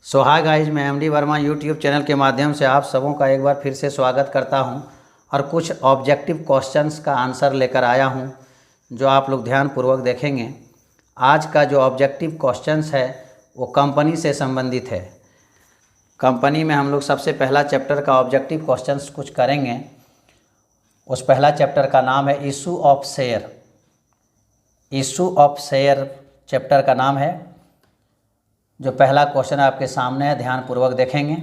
सो hi guys, मैं MD Verma YouTube channel के माध्यम से आप सबों का एक बार फिर से स्वागत करता हूं और कुछ ऑब्जेक्टिव क्वेश्चंस का आंसर लेकर आया हूं जो आप लोग ध्यानपूर्वक देखेंगे। आज का जो ऑब्जेक्टिव क्वेश्चंस है वो कंपनी से संबंधित है। कंपनी में हम लोग सबसे पहला चैप्टर का ऑब्जेक्टिव क्वेश्चंस कुछ करेंगे। उस पहला चैप्टर का नाम है issue of share. Issue of share chapter का नाम है। जो पहला क्वेश्चन आपके सामने है, ध्यानपूर्वक देखेंगे।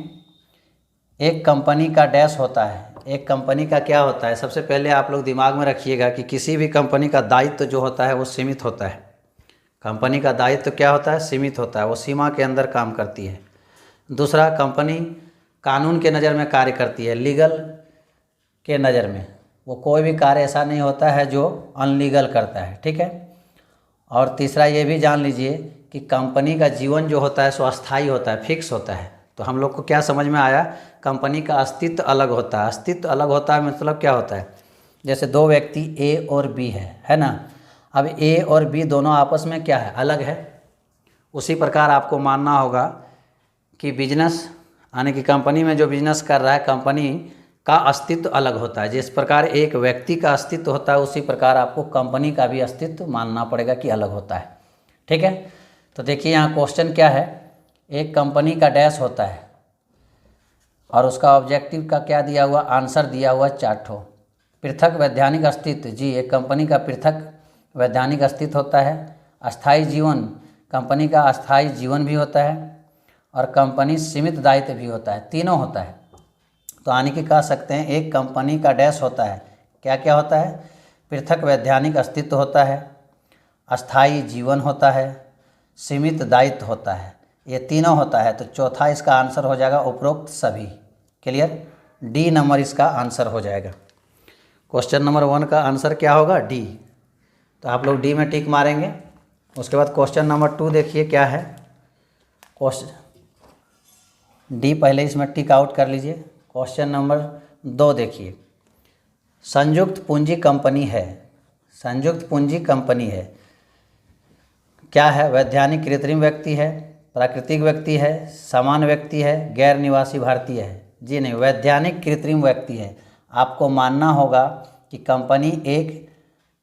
एक कंपनी का डैश होता है। एक कंपनी का क्या होता है, सबसे पहले आप लोग दिमाग में रखिएगा कि किसी भी कंपनी का दायित्व जो होता है वो सीमित होता है। कंपनी का दायित्व क्या होता है, सीमित होता है, वो सीमा के अंदर काम करती है। दूसरा, कंपनी कानून के नज़र में कार्य करती है, लीगल के नज़र में। वो कोई भी कार्य ऐसा नहीं होता है जो अनलीगल करता है, ठीक है। और तीसरा ये भी जान लीजिए कि कंपनी का जीवन जो होता है सो अस्थायी होता है, फिक्स होता है। तो हम लोग को क्या समझ में आया, कंपनी का अस्तित्व अलग होता है। अस्तित्व अलग होता है मतलब क्या होता है, जैसे दो व्यक्ति ए और बी है ना। अब ए और बी दोनों आपस में क्या है, अलग है। उसी प्रकार आपको मानना होगा कि बिजनेस यानी कि कंपनी में जो बिजनेस कर रहा है, कंपनी का अस्तित्व अलग होता है। जिस प्रकार एक व्यक्ति का अस्तित्व होता है उसी प्रकार आपको कंपनी का भी अस्तित्व मानना पड़ेगा कि अलग होता है, ठीक है। तो देखिए यहाँ क्वेश्चन क्या है, एक कंपनी का डैश होता है और उसका ऑब्जेक्टिव का क्या दिया हुआ, आंसर दिया हुआ 4 ठो। पृथक वैधानिक अस्तित्व, जी एक कंपनी का पृथक वैधानिक अस्तित्व होता है। अस्थायी जीवन, कंपनी का अस्थायी जीवन भी होता है। और कंपनी सीमित दायित्व भी होता है, तीनों होता है। तो यानी कि कह सकते हैं एक कंपनी का डैश होता है, क्या क्या होता है, पृथक वैधानिक अस्तित्व होता है, अस्थायी जीवन होता है, सीमित दायित्व होता है। ये तीनों होता है। तो चौथा इसका आंसर हो जाएगा उपरोक्त सभी। क्लियर, डी नंबर इसका आंसर हो जाएगा। क्वेश्चन नंबर 1 का आंसर क्या होगा, डी। तो आप लोग डी में टिक मारेंगे। उसके बाद क्वेश्चन नंबर 2 देखिए क्या है। क्वेश्चन डी पहले इसमें टिक आउट कर लीजिए। क्वेश्चन नंबर 2 देखिए, संयुक्त पूंजी कंपनी है। संयुक्त पूंजी कंपनी है, क्या है, वैधानिक कृत्रिम व्यक्ति है, प्राकृतिक व्यक्ति है, सामान्य व्यक्ति है, गैर निवासी भारतीय है। जी नहीं, वैधानिक कृत्रिम व्यक्ति है। आपको मानना होगा कि कंपनी एक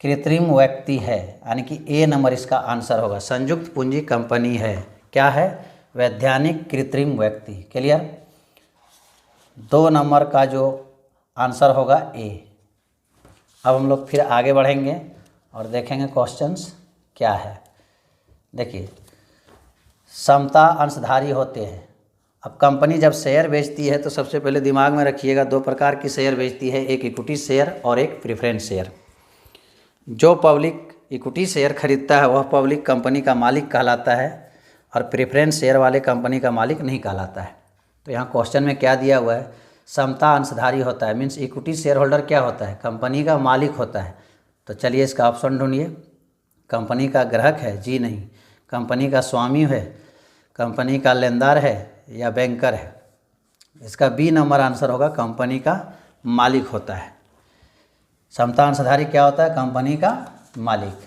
कृत्रिम व्यक्ति है, यानी कि ए नंबर इसका आंसर होगा। संयुक्त पूंजी कंपनी है, क्या है, वैधानिक कृत्रिम व्यक्ति। क्लियर, 2 नंबर का जो आंसर होगा ए। अब हम लोग फिर आगे बढ़ेंगे और देखेंगे क्वेश्चंस क्या है। देखिए, समता अंशधारी होते हैं। अब कंपनी जब शेयर बेचती है तो सबसे पहले दिमाग में रखिएगा 2 प्रकार की शेयर बेचती है, एक इक्विटी शेयर और एक प्रेफरेंस शेयर। जो पब्लिक इक्विटी शेयर खरीदता है वह पब्लिक कंपनी का मालिक कहलाता है और प्रेफरेंस शेयर वाले कंपनी का मालिक नहीं कहलाता है। तो यहाँ क्वेश्चन में क्या दिया हुआ है, समता अंशधारी होता है, मीन्स इक्विटी शेयर होल्डर क्या होता है, कंपनी का मालिक होता है। तो चलिए इसका ऑप्शन ढूंढिए। कंपनी का ग्राहक है, जी नहीं। कंपनी का स्वामी है, कंपनी का लेनदार है या बैंकर है। इसका बी नंबर आंसर होगा, कंपनी का मालिक होता है। समता अंशधारी क्या होता है, कंपनी का मालिक,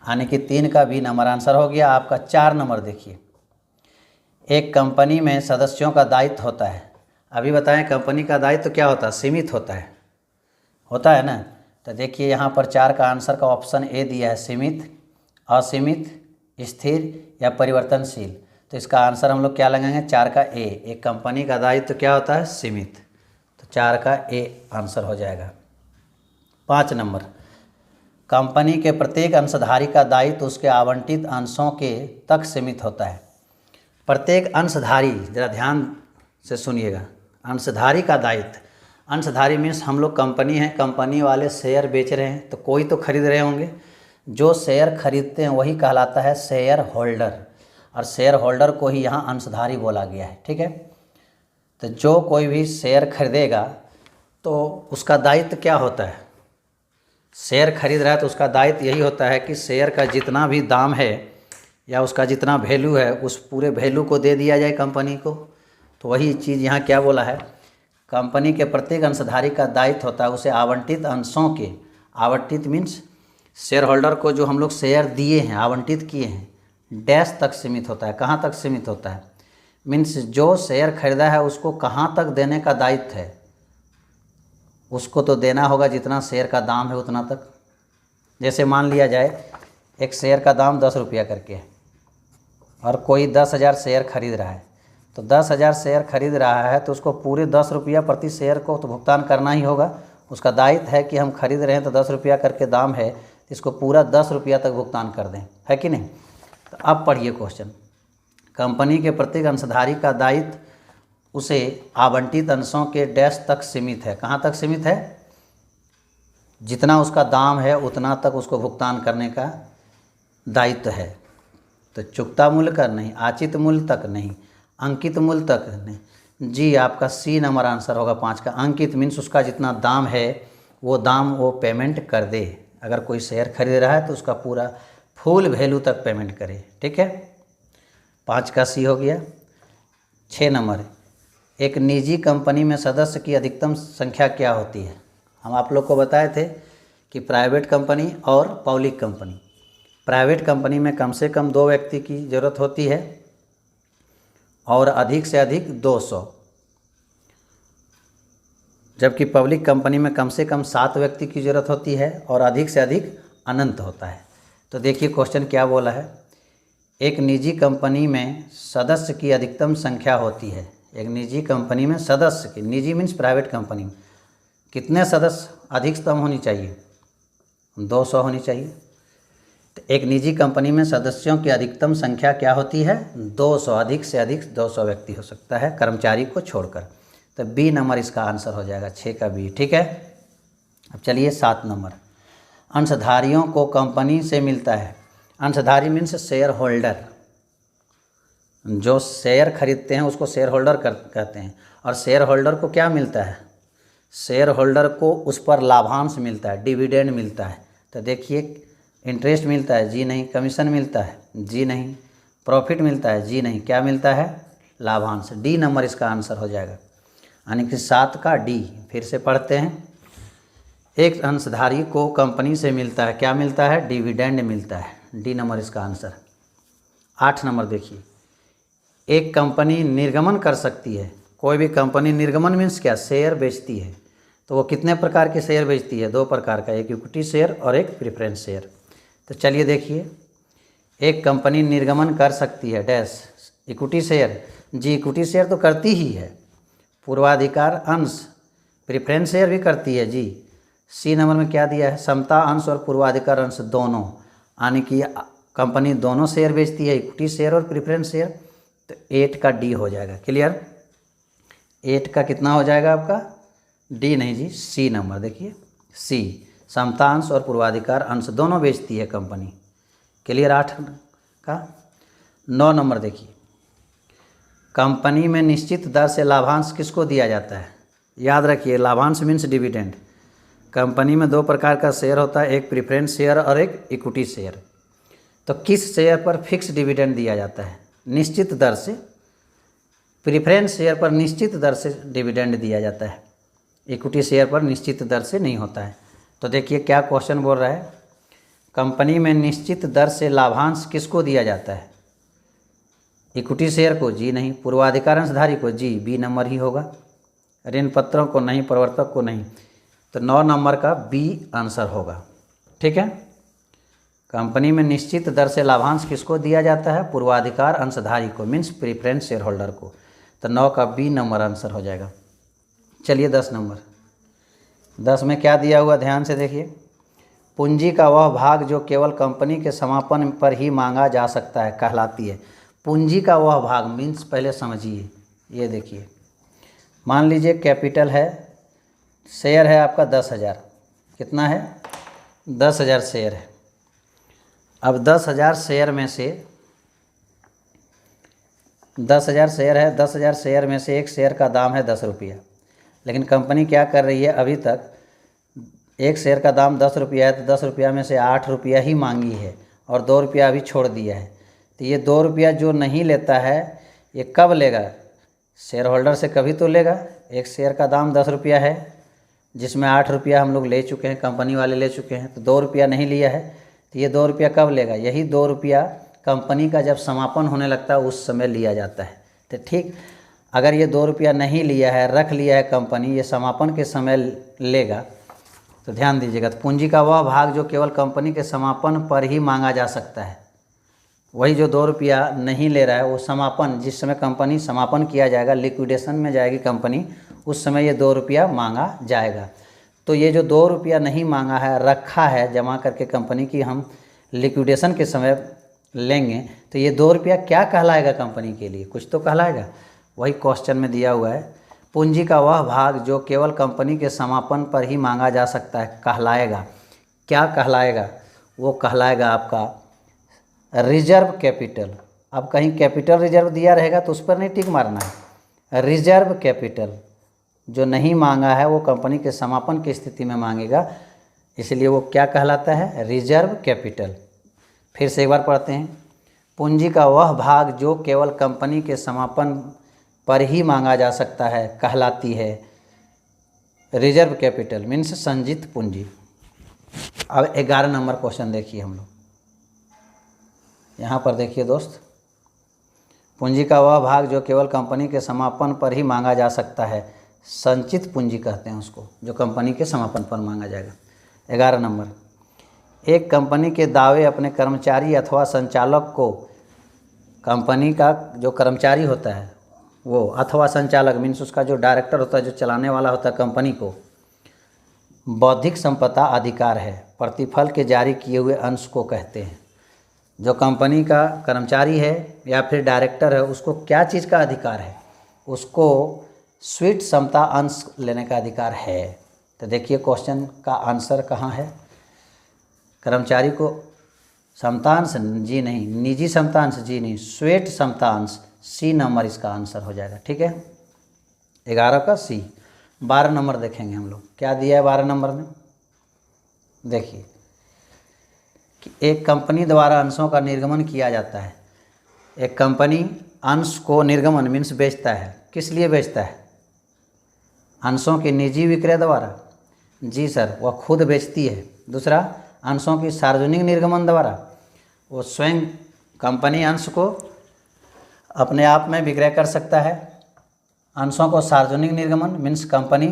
यानी कि 3 का बी नंबर आंसर हो गया। आपका 4 नंबर देखिए, एक कंपनी में सदस्यों का दायित्व होता है। अभी बताएं कंपनी का दायित्व क्या होता है, सीमित होता है ना। तो देखिए यहाँ पर 4 का आंसर का ऑप्शन ए दिया है, सीमित, असीमित, स्थिर या परिवर्तनशील। तो इसका आंसर हम लोग क्या लगाएंगे, 4 का ए। एक कंपनी का दायित्व क्या होता है, सीमित। तो 4 का ए आंसर हो जाएगा। 5 नंबर, कंपनी के प्रत्येक अंशधारी का दायित्व उसके आवंटित अंशों के तक सीमित होता है। प्रत्येक अंशधारी, जरा ध्यान से सुनिएगा, अंशधारी का दायित्व। अंशधारी मीन्स हम लोग कंपनी है, कंपनी वाले शेयर बेच रहे हैं तो कोई तो खरीद रहे होंगे। जो शेयर खरीदते हैं वही कहलाता है शेयर होल्डर, और शेयर होल्डर को ही यहाँ अंशधारी बोला गया है, ठीक है। तो जो कोई भी शेयर खरीदेगा तो उसका दायित्व क्या होता है, शेयर खरीद रहा है तो उसका दायित्व यही होता है कि शेयर का जितना भी दाम है या उसका जितना वैल्यू है उस पूरे वैल्यू को दे दिया जाए कंपनी को। तो वही चीज़ यहाँ क्या बोला है, कंपनी के प्रत्येक अंशधारी का दायित्व होता है उसे आवंटित अंशों के, आवंटित मीन्स शेयर होल्डर को जो हम लोग शेयर दिए हैं, आवंटित किए हैं, डैश तक सीमित होता है। कहाँ तक सीमित होता है, मीन्स जो शेयर खरीदा है उसको कहाँ तक देने का दायित्व है, उसको तो देना होगा जितना शेयर का दाम है उतना तक। जैसे मान लिया जाए एक शेयर का दाम 10 रुपया करके है और कोई 10,000 शेयर खरीद रहा है, तो 10,000 शेयर खरीद रहा है तो उसको पूरे 10 रुपया प्रति शेयर को तो भुगतान करना ही होगा। उसका दायित्व है कि हम खरीद रहे हैं तो 10 रुपया करके दाम है, इसको पूरा 10 रुपया तक भुगतान कर दें, है कि नहीं। तो अब पढ़िए क्वेश्चन। कंपनी के प्रत्येक अंशधारी का दायित्व उसे आवंटित अंशों के डैश तक सीमित है। कहाँ तक सीमित है? जितना उसका दाम है उतना तक उसको भुगतान करने का दायित्व है। तो चुकता मूल्य का नहीं, आचित मूल्य तक नहीं, अंकित मूल्य तक नहीं। जी आपका सी नंबर आंसर होगा 5 का। अंकित मीन्स उसका जितना दाम है वो दाम वो पेमेंट कर दे। अगर कोई शेयर खरीद रहा है तो उसका पूरा फुल वैल्यू तक पेमेंट करे, ठीक है। 5 का सी हो गया। 6 नंबर, एक निजी कंपनी में सदस्य की अधिकतम संख्या क्या होती है? हम आप लोग को बताए थे कि प्राइवेट कंपनी और पब्लिक कंपनी। प्राइवेट कंपनी में कम से कम 2 व्यक्ति की ज़रूरत होती है और अधिक से अधिक 200, जबकि पब्लिक कंपनी में कम से कम 7 व्यक्ति की ज़रूरत होती है और अधिक से अधिक अनंत होता है। तो देखिए क्वेश्चन क्या बोला है। एक निजी कंपनी में सदस्य की अधिकतम संख्या होती है। एक निजी कंपनी में सदस्य की, निजी मीन्स प्राइवेट कंपनी में कितने सदस्य अधिकतम होनी चाहिए? 200 होनी चाहिए। तो एक निजी कंपनी में सदस्यों की अधिकतम संख्या क्या होती है? 200, अधिक से अधिक 200 व्यक्ति हो सकता है कर्मचारी को छोड़कर। तो बी नंबर इसका आंसर हो जाएगा, 6 का बी, ठीक है। अब चलिए 7 नंबर, अंशधारियों को कंपनी से मिलता है। अंशधारी मीन्स शेयर होल्डर, जो शेयर खरीदते हैं उसको शेयर होल्डर कहते हैं। और शेयर होल्डर को क्या मिलता है? शेयर होल्डर को उस पर लाभांश मिलता है, डिविडेंड मिलता है। तो देखिए इंटरेस्ट मिलता है, जी नहीं। कमीशन मिलता है, जी नहीं। प्रॉफिट मिलता है, जी नहीं। क्या मिलता है? लाभांश। डी नंबर इसका आंसर हो जाएगा, यानी कि 7 का डी। फिर से पढ़ते हैं। एक अंशधारी को कंपनी से मिलता है, क्या मिलता है? डिविडेंड मिलता है। डी नंबर इसका आंसर। 8 नंबर देखिए, एक कंपनी निर्गमन कर सकती है। कोई भी कंपनी निर्गमन मीन्स क्या? शेयर बेचती है। तो वो कितने प्रकार के शेयर बेचती है? 2 प्रकार का, एक इक्विटी शेयर और एक प्रेफरेंस शेयर। तो चलिए देखिए, एक कंपनी निर्गमन कर सकती है डैश इक्विटी शेयर। जी इक्विटी शेयर तो करती ही है। पूर्वाधिकार अंश प्रेफरेंस शेयर भी करती है जी। सी नंबर में क्या दिया है? समता अंश और पूर्वाधिकार अंश दोनों, यानी कि कंपनी दोनों शेयर बेचती है, इक्विटी शेयर और प्रेफरेंस शेयर। तो 8 का डी हो जाएगा। क्लियर? 8 का कितना हो जाएगा आपका? डी नहीं जी, सी नंबर। देखिए सी, समता अंश और पूर्वाधिकार अंश दोनों बेचती है कंपनी। क्लियर? 8 का। 9 नंबर देखिए, कंपनी में निश्चित दर से लाभांश किसको दिया जाता है? याद रखिए, लाभांश मीन्स डिविडेंड। कंपनी में 2 प्रकार का शेयर होता है, एक प्रेफरेंस शेयर और एक इक्विटी शेयर। तो किस शेयर पर फिक्स डिविडेंड दिया जाता है? निश्चित दर से। प्रेफरेंस शेयर पर निश्चित दर से डिविडेंड दिया जाता है, इक्विटी शेयर पर निश्चित दर से नहीं होता है। तो देखिए क्या क्वेश्चन बोल रहा है। कंपनी में निश्चित दर से लाभांश किसको दिया जाता है? इक्विटी शेयर को, जी नहीं। पूर्वाधिकार अंशधारी को, जी, बी नंबर ही होगा। ऋण पत्रों को नहीं, प्रवर्तक को नहीं। तो 9 नंबर का बी आंसर होगा, ठीक है। कंपनी में निश्चित दर से लाभांश किसको दिया जाता है? पूर्वाधिकार अंशधारी को, मीन्स प्रेफरेंस शेयर होल्डर को। तो 9 का बी नंबर आंसर हो जाएगा। चलिए 10 नंबर। 10 में क्या दिया हुआ, ध्यान से देखिए। पूंजी का वह भाग जो केवल कंपनी के समापन पर ही मांगा जा सकता है कहलाती है। पूंजी का वह भाग मीन्स, पहले समझिए, ये देखिए, मान लीजिए कैपिटल है, शेयर है आपका 10,000। कितना है? 10,000 शेयर है। अब 10,000 शेयर में से 10,000 शेयर है, 10,000 शेयर में से एक शेयर का दाम है 10 रुपया। लेकिन कंपनी क्या कर रही है, अभी तक एक शेयर का दाम 10 रुपया है, तो 10 रुपया में से 8 रुपया ही मांगी है और 2 रुपया अभी छोड़ दिया है। तो ये 2 रुपया जो नहीं लेता है, ये कब लेगा? शेयर होल्डर से कभी तो लेगा। एक शेयर का दाम 10 रुपया है, जिसमें 8 रुपया हम लोग ले चुके हैं, कंपनी वाले ले चुके हैं, तो 2 रुपया नहीं लिया है। तो ये 2 रुपया कब लेगा? यही 2 रुपया कंपनी का जब समापन होने लगता है उस समय लिया जाता है। तो ठीक, अगर ये 2 रुपया नहीं लिया है, रख लिया है कंपनी, ये समापन के समय लेगा, तो ध्यान दीजिएगा, तो पूंजी का वह भाग जो केवल कंपनी के समापन पर ही मांगा जा सकता है। वही जो 2 रुपया नहीं ले रहा है वो समापन, जिस समय कंपनी समापन किया जाएगा, लिक्विडेशन में जाएगी कंपनी, उस समय ये 2 रुपया मांगा जाएगा। तो ये जो 2 रुपया नहीं मांगा है, रखा है जमा करके कंपनी की, हम लिक्विडेशन के समय लेंगे, तो ये 2 रुपया क्या कहलाएगा कंपनी के लिए? कुछ तो कहलाएगा। वही क्वेश्चन में दिया हुआ है, पूंजी का वह भाग जो केवल कंपनी के समापन पर ही मांगा जा सकता है कहलाएगा। क्या कहलाएगा? वो कहलाएगा आपका रिजर्व कैपिटल। अब कहीं कैपिटल रिजर्व दिया रहेगा तो उस पर नहीं टिक मारना है। रिजर्व कैपिटल जो नहीं मांगा है वो कंपनी के समापन की स्थिति में मांगेगा, इसलिए वो क्या कहलाता है? Reserve capital. फिर से एक बार पढ़ते हैं, पूंजी का वह भाग जो केवल कंपनी के समापन पर ही मांगा जा सकता है कहलाती है रिजर्व कैपिटल, मीन्स संचित पूंजी। अब 11 नंबर क्वेश्चन देखिए हम लोग, यहाँ पर देखिए दोस्त, पूंजी का वह भाग जो केवल कंपनी के समापन पर ही मांगा जा सकता है, संचित पूंजी कहते हैं उसको, जो कंपनी के समापन पर मांगा जाएगा। 11 नंबर, एक कंपनी के दावे अपने कर्मचारी अथवा संचालक को, कंपनी का जो कर्मचारी होता है वो, अथवा संचालक मीन्स उसका जो डायरेक्टर होता है, जो चलाने वाला होता है कंपनी को, बौद्धिक संपदा अधिकार है, प्रतिफल के जारी किए हुए अंश को कहते हैं। जो कंपनी का कर्मचारी है या फिर डायरेक्टर है, उसको क्या चीज़ का अधिकार है? उसको स्वीट समता अंश लेने का अधिकार है। तो देखिए क्वेश्चन का आंसर कहाँ है? कर्मचारी को समतांश जी नहीं, निजी समतांश जी नहीं, स्वेट समतांश, सी नंबर इसका आंसर हो जाएगा। ठीक है, 11 का सी। 12 नंबर देखेंगे हम लोग, क्या दिया है 12 नंबर में? देखिए कि एक कंपनी द्वारा अंशों का निर्गमन किया जाता है। एक कंपनी अंश को निर्गमन मीन्स बेचता है, किस लिए बेचता है? अंशों के निजी विक्रय द्वारा, जी सर, वह खुद बेचती है। दूसरा, अंशों की सार्वजनिक निर्गमन द्वारा, वो स्वयं कंपनी अंश को अपने आप में विक्रय कर सकता है। अंशों को सार्वजनिक निर्गमन मीन्स कंपनी,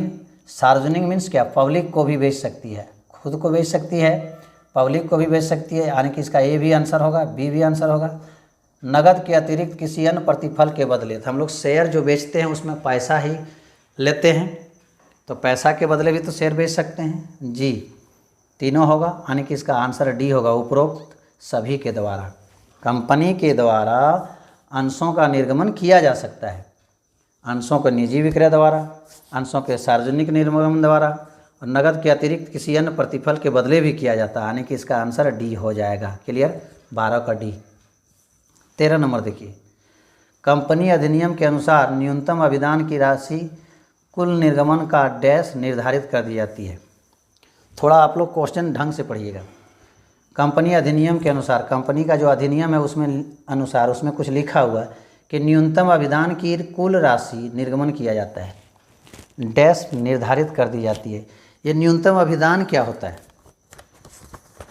सार्वजनिक मीन्स क्या? पब्लिक को भी बेच सकती है, खुद को बेच सकती है, पब्लिक को भी बेच सकती है, यानी कि इसका ए भी आंसर होगा, बी भी आंसर होगा। नगद के अतिरिक्त किसी अन्य प्रतिफल के बदले, तो हम लोग शेयर जो बेचते हैं उसमें पैसा ही लेते हैं, तो पैसा के बदले भी तो शेयर बेच सकते हैं। जी, तीनों होगा, यानी कि इसका आंसर डी होगा, उपरोक्त सभी के द्वारा। कंपनी के द्वारा अंशों का निर्गमन किया जा सकता है, अंशों के निजी विक्रय द्वारा, अंशों के सार्वजनिक निर्गमन द्वारा, और नगद के अतिरिक्त किसी अन्य प्रतिफल के बदले भी किया जाता है, यानी कि इसका आंसर डी हो जाएगा। क्लियर? 12 का डी। 13 नंबर देखिए, कंपनी अधिनियम के अनुसार न्यूनतम अभिदान की राशि कुल निर्गमन का डैश निर्धारित कर दी जाती है। थोड़ा आप लोग क्वेश्चन ढंग से पढ़िएगा। कंपनी अधिनियम के अनुसार, कंपनी का जो अधिनियम है उसमें अनुसार, उसमें कुछ लिखा हुआ है कि न्यूनतम अभिदान की कुल राशि निर्गमन किया जाता है, डैश निर्धारित कर दी जाती है। ये न्यूनतम अभिदान क्या होता है?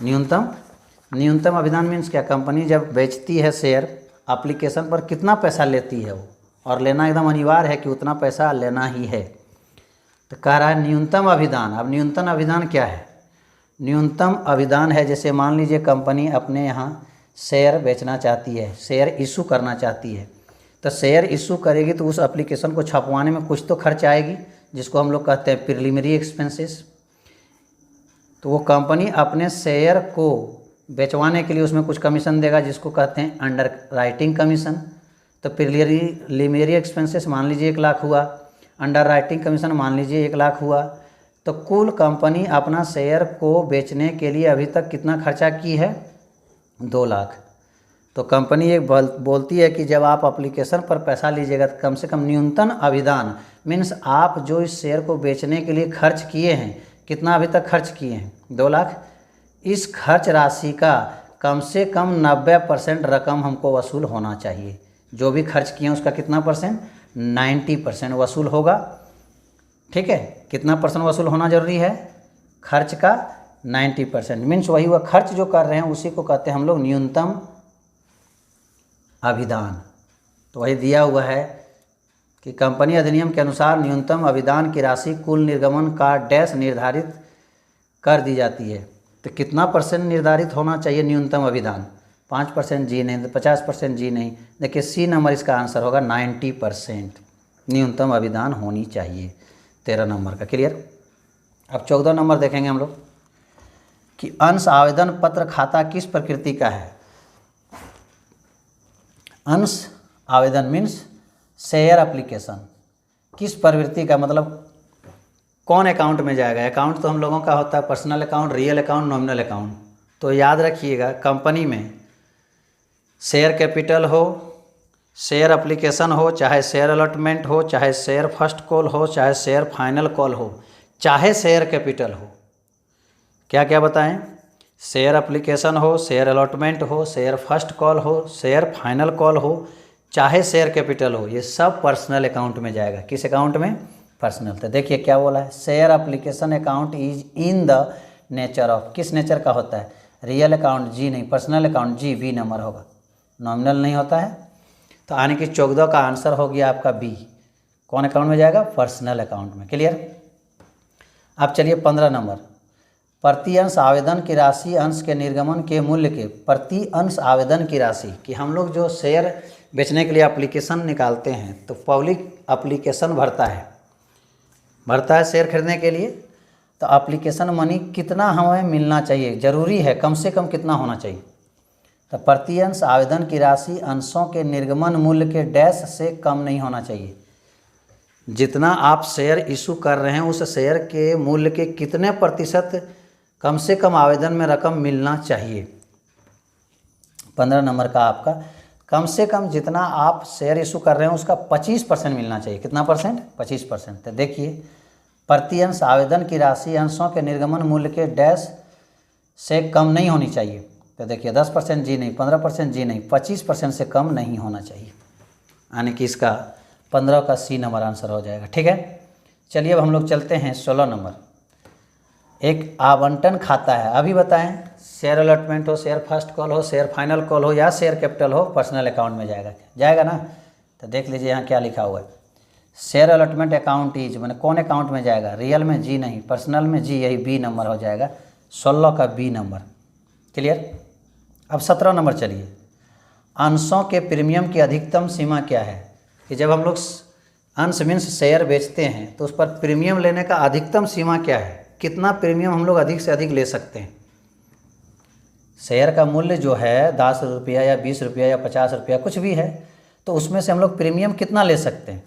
न्यूनतम अभिदान मीन्स क्या? कंपनी जब बेचती है शेयर, एप्लीकेशन पर कितना पैसा लेती है वो, और लेना एकदम अनिवार्य है कि उतना पैसा लेना ही है। तो कह रहा है न्यूनतम अभिदान। अब न्यूनतम अभिदान क्या है? न्यूनतम अभिदान है, जैसे मान लीजिए कंपनी अपने यहाँ शेयर बेचना चाहती है, शेयर इशू करना चाहती है, तो शेयर इशू करेगी तो उस एप्लीकेशन को छपवाने में कुछ तो खर्च आएगी, जिसको हम लोग कहते हैं प्रिलिमिनरी एक्सपेंसेस। तो वो कंपनी अपने शेयर को बेचवाने के लिए उसमें कुछ कमीशन देगा, जिसको कहते हैं अंडर राइटिंग कमीशन। तो प्रिलिमिनरी एक्सपेंसेस मान लीजिए 1 लाख हुआ, अंडर राइटिंग कमीशन मान लीजिए 1 लाख हुआ, तो कुल कंपनी अपना शेयर को बेचने के लिए अभी तक कितना खर्चा की है? 2 लाख। तो कंपनी एक बोलती है कि जब आप एप्लीकेशन पर पैसा लीजिएगा तो कम से कम न्यूनतम अभिदान मीन्स आप जो इस शेयर को बेचने के लिए खर्च किए हैं, कितना अभी तक खर्च किए हैं? 2 लाख। इस खर्च राशि का कम से कम 90% रकम हमको वसूल होना चाहिए। जो भी खर्च किए हैं उसका कितना परसेंट? 90% वसूल होगा। ठीक है, कितना परसेंट वसूल होना जरूरी है? खर्च का 90%, मीन्स वही वह खर्च जो कर रहे हैं उसी को कहते हैं हम लोग न्यूनतम अभिदान। तो वही दिया हुआ है कि कंपनी अधिनियम के अनुसार न्यूनतम अभिदान की राशि कुल निर्गमन का डैश निर्धारित कर दी जाती है। तो कितना % निर्धारित होना चाहिए न्यूनतम अभिदान? 5% जी नहीं, तो 50% जी नहीं। देखिए सी नंबर इसका आंसर होगा 90% न्यूनतम अभिदान होनी चाहिए 13 नंबर का। क्लियर। अब 14 नंबर देखेंगे हम लोग कि अंश आवेदन पत्र खाता किस प्रकृति का है। अंश आवेदन मीन्स शेयर एप्लीकेशन किस प्रवृत्ति का, मतलब कौन अकाउंट में जाएगा। अकाउंट तो हम लोगों का होता है personal account, real account, nominal account. तो याद रखिएगा कंपनी में शेयर कैपिटल हो, शेयर एप्लीकेशन हो, चाहे शेयर अलॉटमेंट हो, चाहे शेयर फर्स्ट कॉल हो, चाहे शेयर फाइनल कॉल हो, चाहे शेयर कैपिटल हो, क्या क्या बताएं, शेयर एप्लीकेशन हो, शेयर अलॉटमेंट हो, शेयर फर्स्ट कॉल हो, शेयर फाइनल कॉल हो, चाहे शेयर कैपिटल हो, ये सब पर्सनल अकाउंट में जाएगा। किस अकाउंट में? पर्सनल। तो देखिए क्या बोला है, share application account is in the nature of, किस नेचर का होता है? रियल अकाउंट जी नहीं, पर्सनल अकाउंट जी, बी नंबर होगा, नॉमिनल नहीं होता है। तो यानी कि 14 का आंसर हो गया आपका बी। कौन अकाउंट में जाएगा? पर्सनल अकाउंट में। क्लियर। अब चलिए 15 नंबर, प्रति अंश आवेदन की राशि अंश के निर्गमन के मूल्य के प्रति अंश आवेदन की राशि, कि हम लोग जो शेयर बेचने के लिए एप्लीकेशन निकालते हैं तो पब्लिक एप्लीकेशन भरता है शेयर खरीदने के लिए। तो एप्लीकेशन मनी कितना हमें मिलना चाहिए, ज़रूरी है, कम से कम कितना होना चाहिए? तो प्रति अंश आवेदन की राशि अंशों के निर्गमन मूल्य के डैश से कम नहीं होना चाहिए। जितना आप शेयर इशू कर रहे हैं उस शेयर के मूल्य के कितने % कम से कम आवेदन में रकम मिलना चाहिए। 15 नंबर का आपका कम से कम जितना आप शेयर इशू कर रहे हैं उसका 25% मिलना चाहिए। कितना %? 25%। तो देखिए प्रति अंश आवेदन की राशि अंशों के निर्गमन मूल्य के डैश से कम नहीं होनी चाहिए। तो देखिए 10% जी नहीं, 15% जी नहीं, 25% से कम नहीं होना चाहिए। यानी कि इसका 15 का सी नंबर आंसर हो जाएगा। ठीक है। चलिए अब हम लोग चलते हैं 16 नंबर। एक आवंटन खाता है, अभी बताएं शेयर अलॉटमेंट हो, शेयर फर्स्ट कॉल हो, शेयर फाइनल कॉल हो या शेयर कैपिटल हो, पर्सनल अकाउंट में जाएगा ना। तो देख लीजिए यहाँ क्या लिखा हुआ है, शेयर अलॉटमेंट अकाउंट इज, मैंने कौन अकाउंट में जाएगा? रियल में जी नहीं, पर्सनल में जी, यही बी नंबर हो जाएगा, 16 का बी नंबर। क्लियर। अब 17 नंबर चलिए, अंशों के प्रीमियम की अधिकतम सीमा क्या है? कि जब हम लोग अंश मीन्स शेयर बेचते हैं तो उस पर प्रीमियम लेने का अधिकतम सीमा क्या है? कितना प्रीमियम हम लोग अधिक से अधिक ले सकते हैं? शेयर का मूल्य जो है 10 रुपया या 20 रुपया या 50 रुपया कुछ भी है, तो उसमें से हम लोग प्रीमियम कितना ले सकते हैं?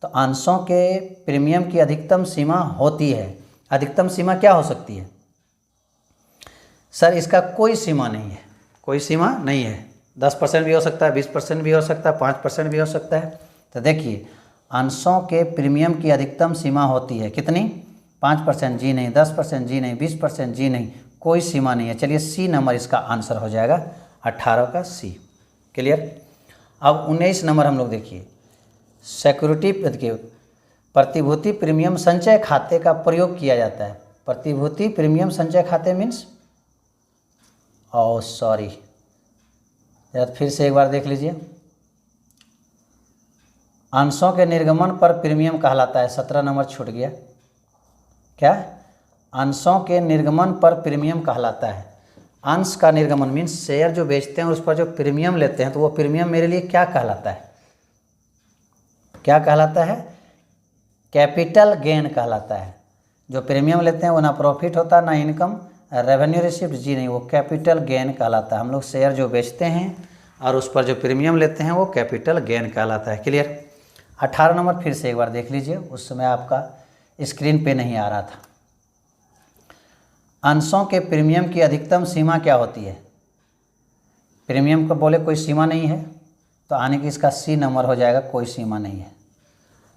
तो अंशों के प्रीमियम की अधिकतम सीमा होती है। अधिकतम सीमा क्या हो सकती है? सर इसका कोई सीमा नहीं है, कोई सीमा नहीं है। 10% भी हो सकता है, 20% भी हो सकता है, 5% भी हो सकता है। तो देखिए अंशों के प्रीमियम की अधिकतम सीमा होती है कितनी? 5% जी नहीं, 10% जी नहीं, 20% जी नहीं, कोई सीमा नहीं है। चलिए सी नंबर इसका आंसर हो जाएगा 18 का सी। क्लियर। अब 19 नंबर हम लोग देखिए, सिक्योरिटी प्रतिभूति प्रीमियम संचय खाते का प्रयोग किया जाता है। प्रतिभूति प्रीमियम संचय खाते मीन्स, सॉरी फिर से एक बार देख लीजिए, अंशों के निर्गमन पर प्रीमियम कहलाता है। 17 नंबर छूट गया। क्या? अंशों के निर्गमन पर प्रीमियम कहलाता है। अंश का निर्गमन मीन्स शेयर जो बेचते हैं उस पर जो प्रीमियम लेते हैं, तो वो प्रीमियम मेरे लिए क्या कहलाता है? क्या कहलाता है? कैपिटल गेन कहलाता है। जो प्रीमियम लेते हैं वो ना प्रॉफिट होता ना इनकम, रेवेन्यू रिसिप्ट जी नहीं, वो कैपिटल गेन कहलाता है। हम लोग शेयर जो बेचते हैं और उस पर जो प्रीमियम लेते हैं वो कैपिटल गेन कहलाता है। क्लियर। 18 नंबर फिर से एक बार देख लीजिए, उस समय आपका स्क्रीन पे नहीं आ रहा था। अंशों के प्रीमियम की अधिकतम सीमा क्या होती है? प्रीमियम को बोले कोई सीमा नहीं है, तो आने की इसका सी नंबर हो जाएगा, कोई सीमा नहीं है।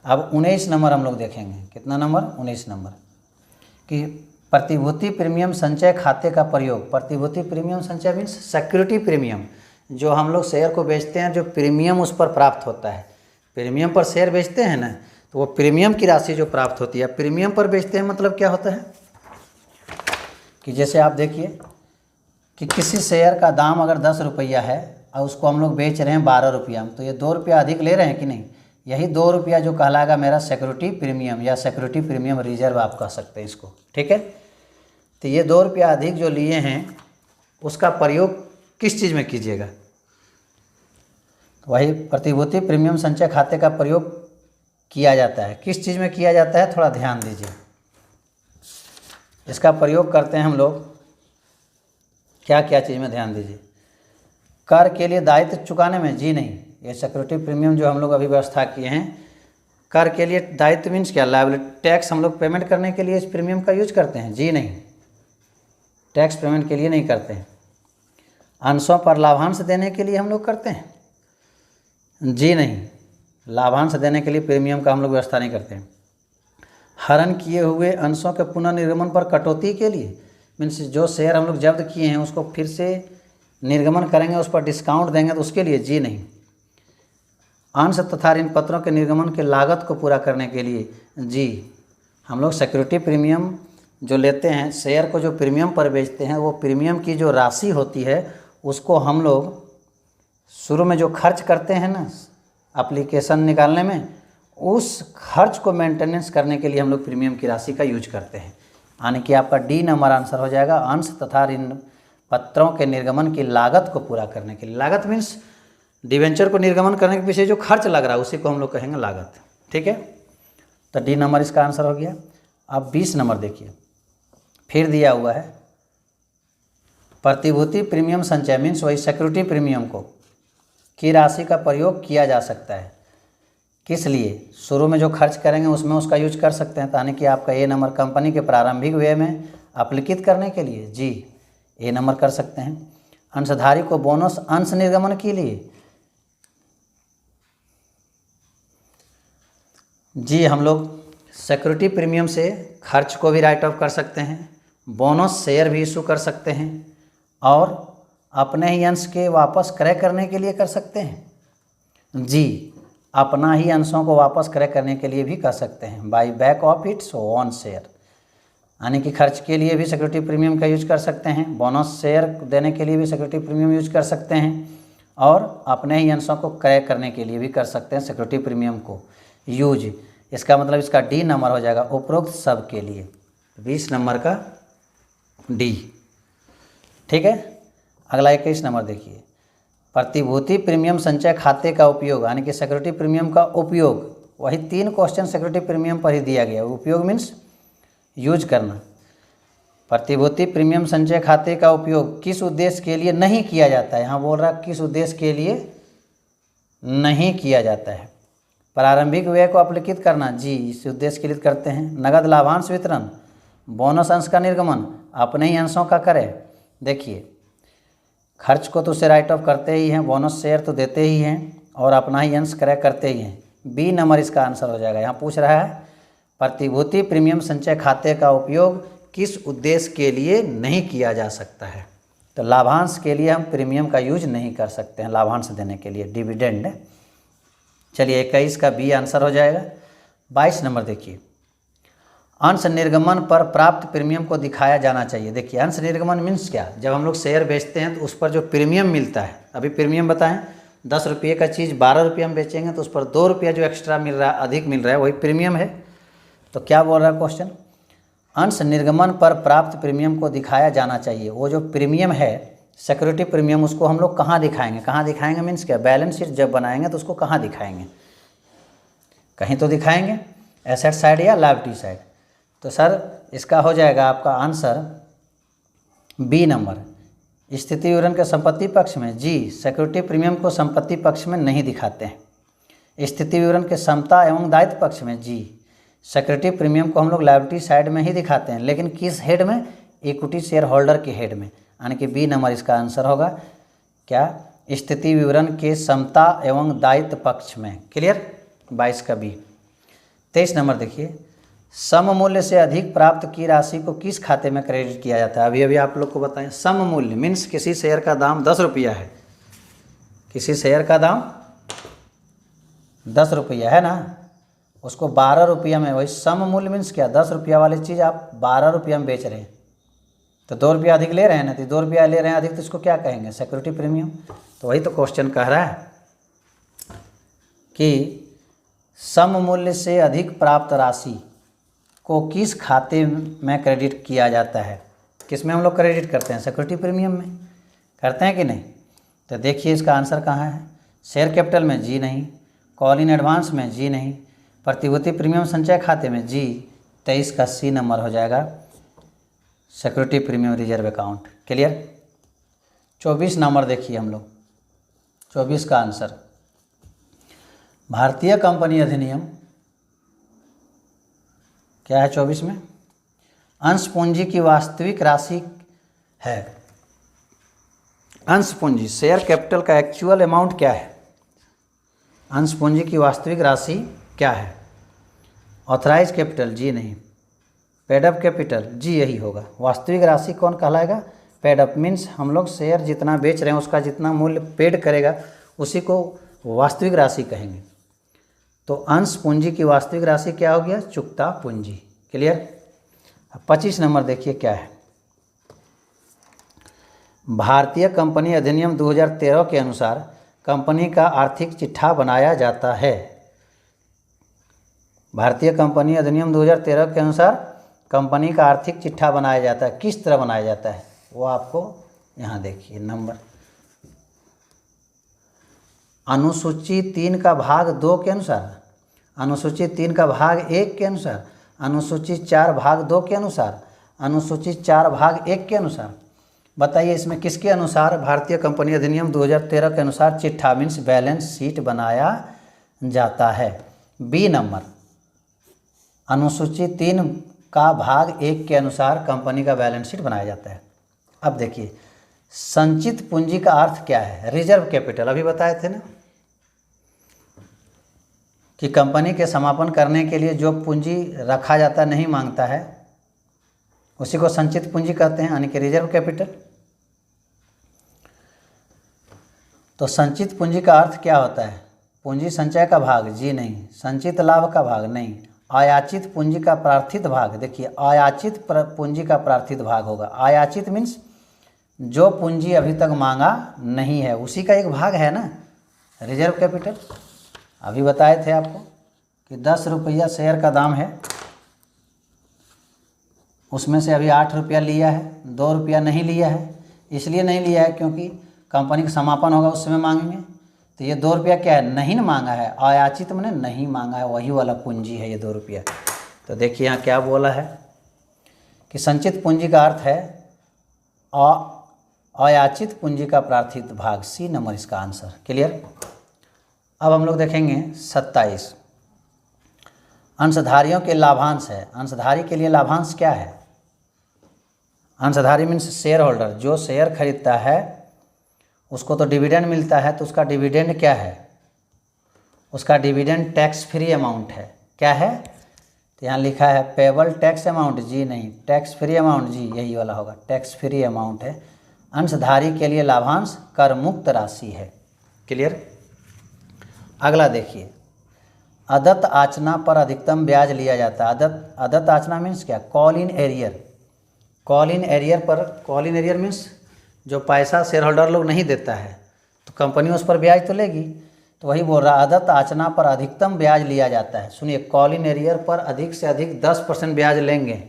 अब 19 नंबर हम लोग देखेंगे। कितना नंबर? 19 नंबर कि प्रतिभूति प्रीमियम संचय खाते का प्रयोग। प्रतिभूति प्रीमियम संचय मीन्स सिक्योरिटी प्रीमियम, जो हम लोग शेयर को बेचते हैं, जो प्रीमियम उस पर प्राप्त होता है। प्रीमियम पर शेयर बेचते हैं ना, तो वो प्रीमियम की राशि जो प्राप्त होती है, प्रीमियम पर बेचते हैं मतलब क्या होता है कि जैसे आप देखिए कि किसी शेयर का दाम अगर 10 रुपया है और उसको हम लोग बेच रहे हैं 12 रुपया में, तो ये 2 रुपया अधिक ले रहे हैं कि नहीं? यही 2 रुपया जो कहलाएगा मेरा सिक्योरिटी प्रीमियम या सिक्योरिटी प्रीमियम रिजर्व आप कह सकते हैं इसको, ठीक है। तो ये 2 रुपया अधिक जो लिए हैं उसका प्रयोग किस चीज़ में कीजिएगा, वही प्रतिभूति प्रीमियम संचय खाते का प्रयोग किया जाता है। किस चीज़ में किया जाता है, थोड़ा ध्यान दीजिए। इसका प्रयोग करते हैं हम लोग क्या क्या चीज़ में, ध्यान दीजिए। कर के लिए दायित्व चुकाने में, जी नहीं, ये सिक्योरिटी प्रीमियम जो हम लोग अभी व्यवस्था किए हैं, कर के लिए दायित्व मीन्स क्या, लायबिलिटी, टैक्स हम लोग पेमेंट करने के लिए इस प्रीमियम का यूज करते हैं, जी नहीं, टैक्स पेमेंट के लिए नहीं करते हैं। अंशों पर लाभांश देने के लिए हम लोग करते हैं, जी नहीं, लाभांश देने के लिए प्रीमियम का हम लोग व्यवस्था नहीं करते हैं। हरण किए हुए अंशों के पुनर्निर्गमन पर कटौती के लिए, मीन्स जो शेयर हम लोग जब्त किए हैं उसको फिर से निर्गमन करेंगे, उस पर डिस्काउंट देंगे, तो उसके लिए, जी नहीं। अंश तथा ऋण पत्रों के निर्गमन की लागत को पूरा करने के लिए, जी। हम लोग सिक्योरिटी प्रीमियम जो लेते हैं, शेयर को जो प्रीमियम पर बेचते हैं, वो प्रीमियम की जो राशि होती है उसको हम लोग शुरू में जो खर्च करते हैं ना एप्लीकेशन निकालने में, उस खर्च को मेंटेनेंस करने के लिए हम लोग प्रीमियम की राशि का यूज करते हैं। यानी कि आपका डी नंबर आंसर हो जाएगा, अंश तथा ऋण पत्रों के निर्गमन की लागत को पूरा करने के लिए। लागत मीन्स डिवेंचर को निर्गमन करने के पीछे जो खर्च लग रहा है उसी को हम लोग कहेंगे लागत, ठीक है। तो डी नंबर इसका आंसर हो गया। अब 20 नंबर देखिए, फिर दिया हुआ है प्रतिभूति प्रीमियम संचय मीन्स वही सिक्योरिटी प्रीमियम को की राशि का प्रयोग किया जा सकता है, किस लिए, शुरू में जो खर्च करेंगे उसमें उसका यूज कर सकते हैं। यानी कि आपका ए नंबर कंपनी के प्रारंभिक व्यय में अपलिखित करने के लिए, जी ए नंबर कर सकते हैं। अंशधारी को बोनस अंश निर्गमन के लिए, जी हम लोग सिक्योरिटी प्रीमियम से खर्च को भी राइट ऑफ कर सकते हैं, बोनस शेयर भी इशू कर सकते हैं, और अपने ही अंश के वापस क्रय करने के लिए कर सकते हैं, जी अपना ही अंशों को वापस क्रय करने के लिए भी कर सकते हैं, by back of its own share. यानी कि खर्च के लिए भी सिक्योरिटी प्रीमियम का यूज कर सकते हैं, बोनस शेयर देने के लिए भी सिक्योरिटी प्रीमियम यूज कर सकते हैं, और अपने ही अंशों को क्रय करने के लिए भी कर सकते हैं सिक्योरिटी प्रीमियम को यूज। इसका मतलब इसका डी नंबर हो जाएगा उपरोक्त सब के लिए, 20 नंबर का डी, ठीक है। अगला 21 नंबर देखिए, प्रतिभूति प्रीमियम संचय खाते का उपयोग, यानी कि सिक्योरिटी प्रीमियम का उपयोग, वही 3 क्वेश्चन सिक्योरिटी प्रीमियम पर ही दिया गया। उपयोग मीन्स यूज करना। प्रतिभूति प्रीमियम संचय खाते का उपयोग किस उद्देश्य के लिए नहीं किया जाता है, यहाँ बोल रहा है किस उद्देश्य के लिए नहीं किया जाता है। प्रारंभिक व्यय को अपलिखित करना, जी इस उद्देश्य के लिए करते हैं। नगद लाभांश वितरण, बोनस अंश का निर्गमन, अपने ही अंशों का करें। देखिए खर्च को तो उसे राइट ऑफ करते ही हैं, बोनस शेयर तो देते ही हैं, और अपना ही अंश क्रय करते ही हैं। बी नंबर इसका आंसर हो जाएगा। यहाँ पूछ रहा है प्रतिभूति प्रीमियम संचय खाते का उपयोग किस उद्देश्य के लिए नहीं किया जा सकता है, तो लाभांश के लिए हम प्रीमियम का यूज नहीं कर सकते हैं, लाभांश देने के लिए, डिविडेंड। चलिए 21 का बी आंसर हो जाएगा। 22 नंबर देखिए, अंश निर्गमन पर प्राप्त प्रीमियम को दिखाया जाना चाहिए। देखिए अंश निर्गमन मीन्स क्या, जब हम लोग शेयर बेचते हैं तो उस पर जो प्रीमियम मिलता है, अभी प्रीमियम बताएं, 10 रुपये का चीज़ 12 रुपये में बेचेंगे तो उस पर 2 रुपया जो एक्स्ट्रा मिल रहा है, अधिक मिल रहा है, वही प्रीमियम है। तो क्या बोल रहा है क्वेश्चन, अंश निर्गमन पर प्राप्त प्रीमियम को दिखाया जाना चाहिए। वो जो प्रीमियम है सिक्योरिटी प्रीमियम, उसको हम लोग कहाँ दिखाएंगे, कहाँ दिखाएंगे मीन्स क्या, बैलेंस शीट जब बनाएंगे तो उसको कहाँ दिखाएंगे, कहीं तो दिखाएंगे, एसेट साइड या लायबिलिटी साइड। तो सर इसका हो जाएगा आपका आंसर बी नंबर, स्थिति विवरण के संपत्ति पक्ष में। जी सिक्योरिटी प्रीमियम को संपत्ति पक्ष में नहीं दिखाते हैं। स्थिति विवरण के समता एवं दायित्व पक्ष में, जी सिक्योरिटी प्रीमियम को हम लोग लायबिलिटी साइड में ही दिखाते हैं, लेकिन किस हेड में, इक्विटी शेयर होल्डर के हेड में, यानी कि बी नंबर इसका आंसर होगा। क्या, स्थिति विवरण के समता एवं दायित्व पक्ष में। क्लियर, 22 का बी। 23 नंबर देखिए, सम मूल्य से अधिक प्राप्त की राशि को किस खाते में क्रेडिट किया जाता है। अभी अभी आप लोग को बताएं, सम मूल्य मीन्स किसी शेयर का दाम 10 रुपया है, किसी शेयर का दाम 10 रुपया है ना, उसको 12 रुपया में, वही सम मूल्य मीन्स क्या, 10 रुपया वाली चीज़ आप 12 रुपया में बेच रहे हैं, तो 2 रुपया अधिक ले रहे हैं ना, तो 2 रुपया ले रहे हैं अधिक, तो इसको क्या कहेंगे, सिक्योरिटी प्रीमियम। तो वही तो क्वेश्चन कह रहा है कि सम मूल्य से अधिक प्राप्त राशि को किस खाते में क्रेडिट किया जाता है? किस में हम लोग क्रेडिट करते हैं? सिक्योरिटी प्रीमियम में करते हैं कि नहीं? तो देखिए इसका आंसर कहाँ है। शेयर कैपिटल में जी नहीं, कॉल इन एडवांस में जी नहीं, प्रतिभूति प्रीमियम संचय खाते में जी। 23 का सी नंबर हो जाएगा security premium reserve account. Clear. 24 number देखिए हम लोग, 24 का आंसर भारतीय कंपनी अधिनियम क्या है 24 में? अंश पूंजी की वास्तविक राशि है। अंश पूंजी शेयर कैपिटल का एक्चुअल अमाउंट क्या है? अंश पूंजी की वास्तविक राशि क्या है? ऑथराइज कैपिटल जी नहीं, पेड अप कैपिटल जी यही होगा। वास्तविक राशि कौन कहलाएगा? पेड अप मीन्स हम लोग शेयर जितना बेच रहे हैं उसका जितना मूल्य पेड करेगा उसी को वास्तविक राशि कहेंगे। तो अंश पूंजी की वास्तविक राशि क्या हो गया? चुकता पूंजी। क्लियर। 25 नंबर देखिए क्या है। भारतीय कंपनी अधिनियम 2013 के अनुसार कंपनी का आर्थिक चिट्ठा बनाया जाता है। भारतीय कंपनी अधिनियम 2013 के अनुसार कंपनी का आर्थिक चिट्ठा बनाया जाता है। किस तरह बनाया जाता है वो आपको यहाँ देखिए नंबर। अनुसूची 3 का भाग 2 के अनुसार, अनुसूची 3 का भाग 1 के अनुसार, अनुसूची 4 भाग 2 के अनुसार, अनुसूची 4 भाग 1 के अनुसार। बताइए इसमें किसके अनुसार भारतीय कंपनी अधिनियम 2013 के अनुसार चिट्ठा मीन्स बैलेंस शीट बनाया जाता है? बी नंबर, अनुसूची 3 का भाग 1 के अनुसार कंपनी का बैलेंस शीट बनाया जाता है। अब देखिए संचित पूंजी का अर्थ क्या है? Reserve capital. अभी बताए थे ना कि कंपनी के समापन करने के लिए जो पूंजी रखा जाता नहीं मांगता है उसी को संचित पूंजी कहते हैं, यानी कि रिजर्व कैपिटल। तो संचित पूंजी का अर्थ क्या होता है? पूंजी संचय का भाग जी नहीं, संचित लाभ का भाग नहीं, आयाचित पूंजी का प्रार्थित भाग। देखिए आयाचित पूंजी का प्रार्थित भाग होगा। आयाचित मीन्स जो पूंजी अभी तक मांगा नहीं है उसी का एक भाग है ना रिजर्व कैपिटल। अभी बताए थे आपको कि 10 रुपया शेयर का दाम है, उसमें से अभी 8 रुपया लिया है, 2 रुपया नहीं लिया है। इसलिए नहीं लिया है क्योंकि कंपनी का समापन होगा उस समय मांगेंगे। तो ये 2 रुपया क्या है? नहीं मांगा है। आयाचित मैंने नहीं मांगा है, वही वाला पूंजी है ये 2 रुपया। तो देखिए यहाँ क्या बोला है कि संचित पूंजी का अर्थ है अयाचित पूंजी का प्रार्थित भाग। सी नंबर इसका आंसर। क्लियर। अब हम लोग देखेंगे 27 अंशधारियों के लाभांश है। अंशधारी के लिए लाभांश क्या है? अंशधारी मीन्स शेयर होल्डर। जो शेयर खरीदता है उसको तो डिविडेंड मिलता है, तो उसका डिविडेंड क्या है? उसका डिविडेंड टैक्स फ्री अमाउंट है। क्या है? तो यहाँ लिखा है पेबल टैक्स अमाउंट जी नहीं, टैक्स फ्री अमाउंट जी यही वाला होगा, टैक्स फ्री अमाउंट है। अंशधारी के लिए लाभांश कर मुक्त राशि है। क्लियर। अगला देखिए अदत्त आचना पर अधिकतम ब्याज लिया जाता है। अदत्त आचना मीन्स क्या? Call in arrear. Call in arrear पर, कॉल इन एरियर मीन्स जो पैसा शेयर होल्डर लोग नहीं देता है तो कंपनी उस पर ब्याज तो लेगी। तो वही बोल रहा अदत्त आचना पर अधिकतम ब्याज लिया जाता है। सुनिए कॉल इन एरियर पर अधिक से अधिक 10% ब्याज लेंगे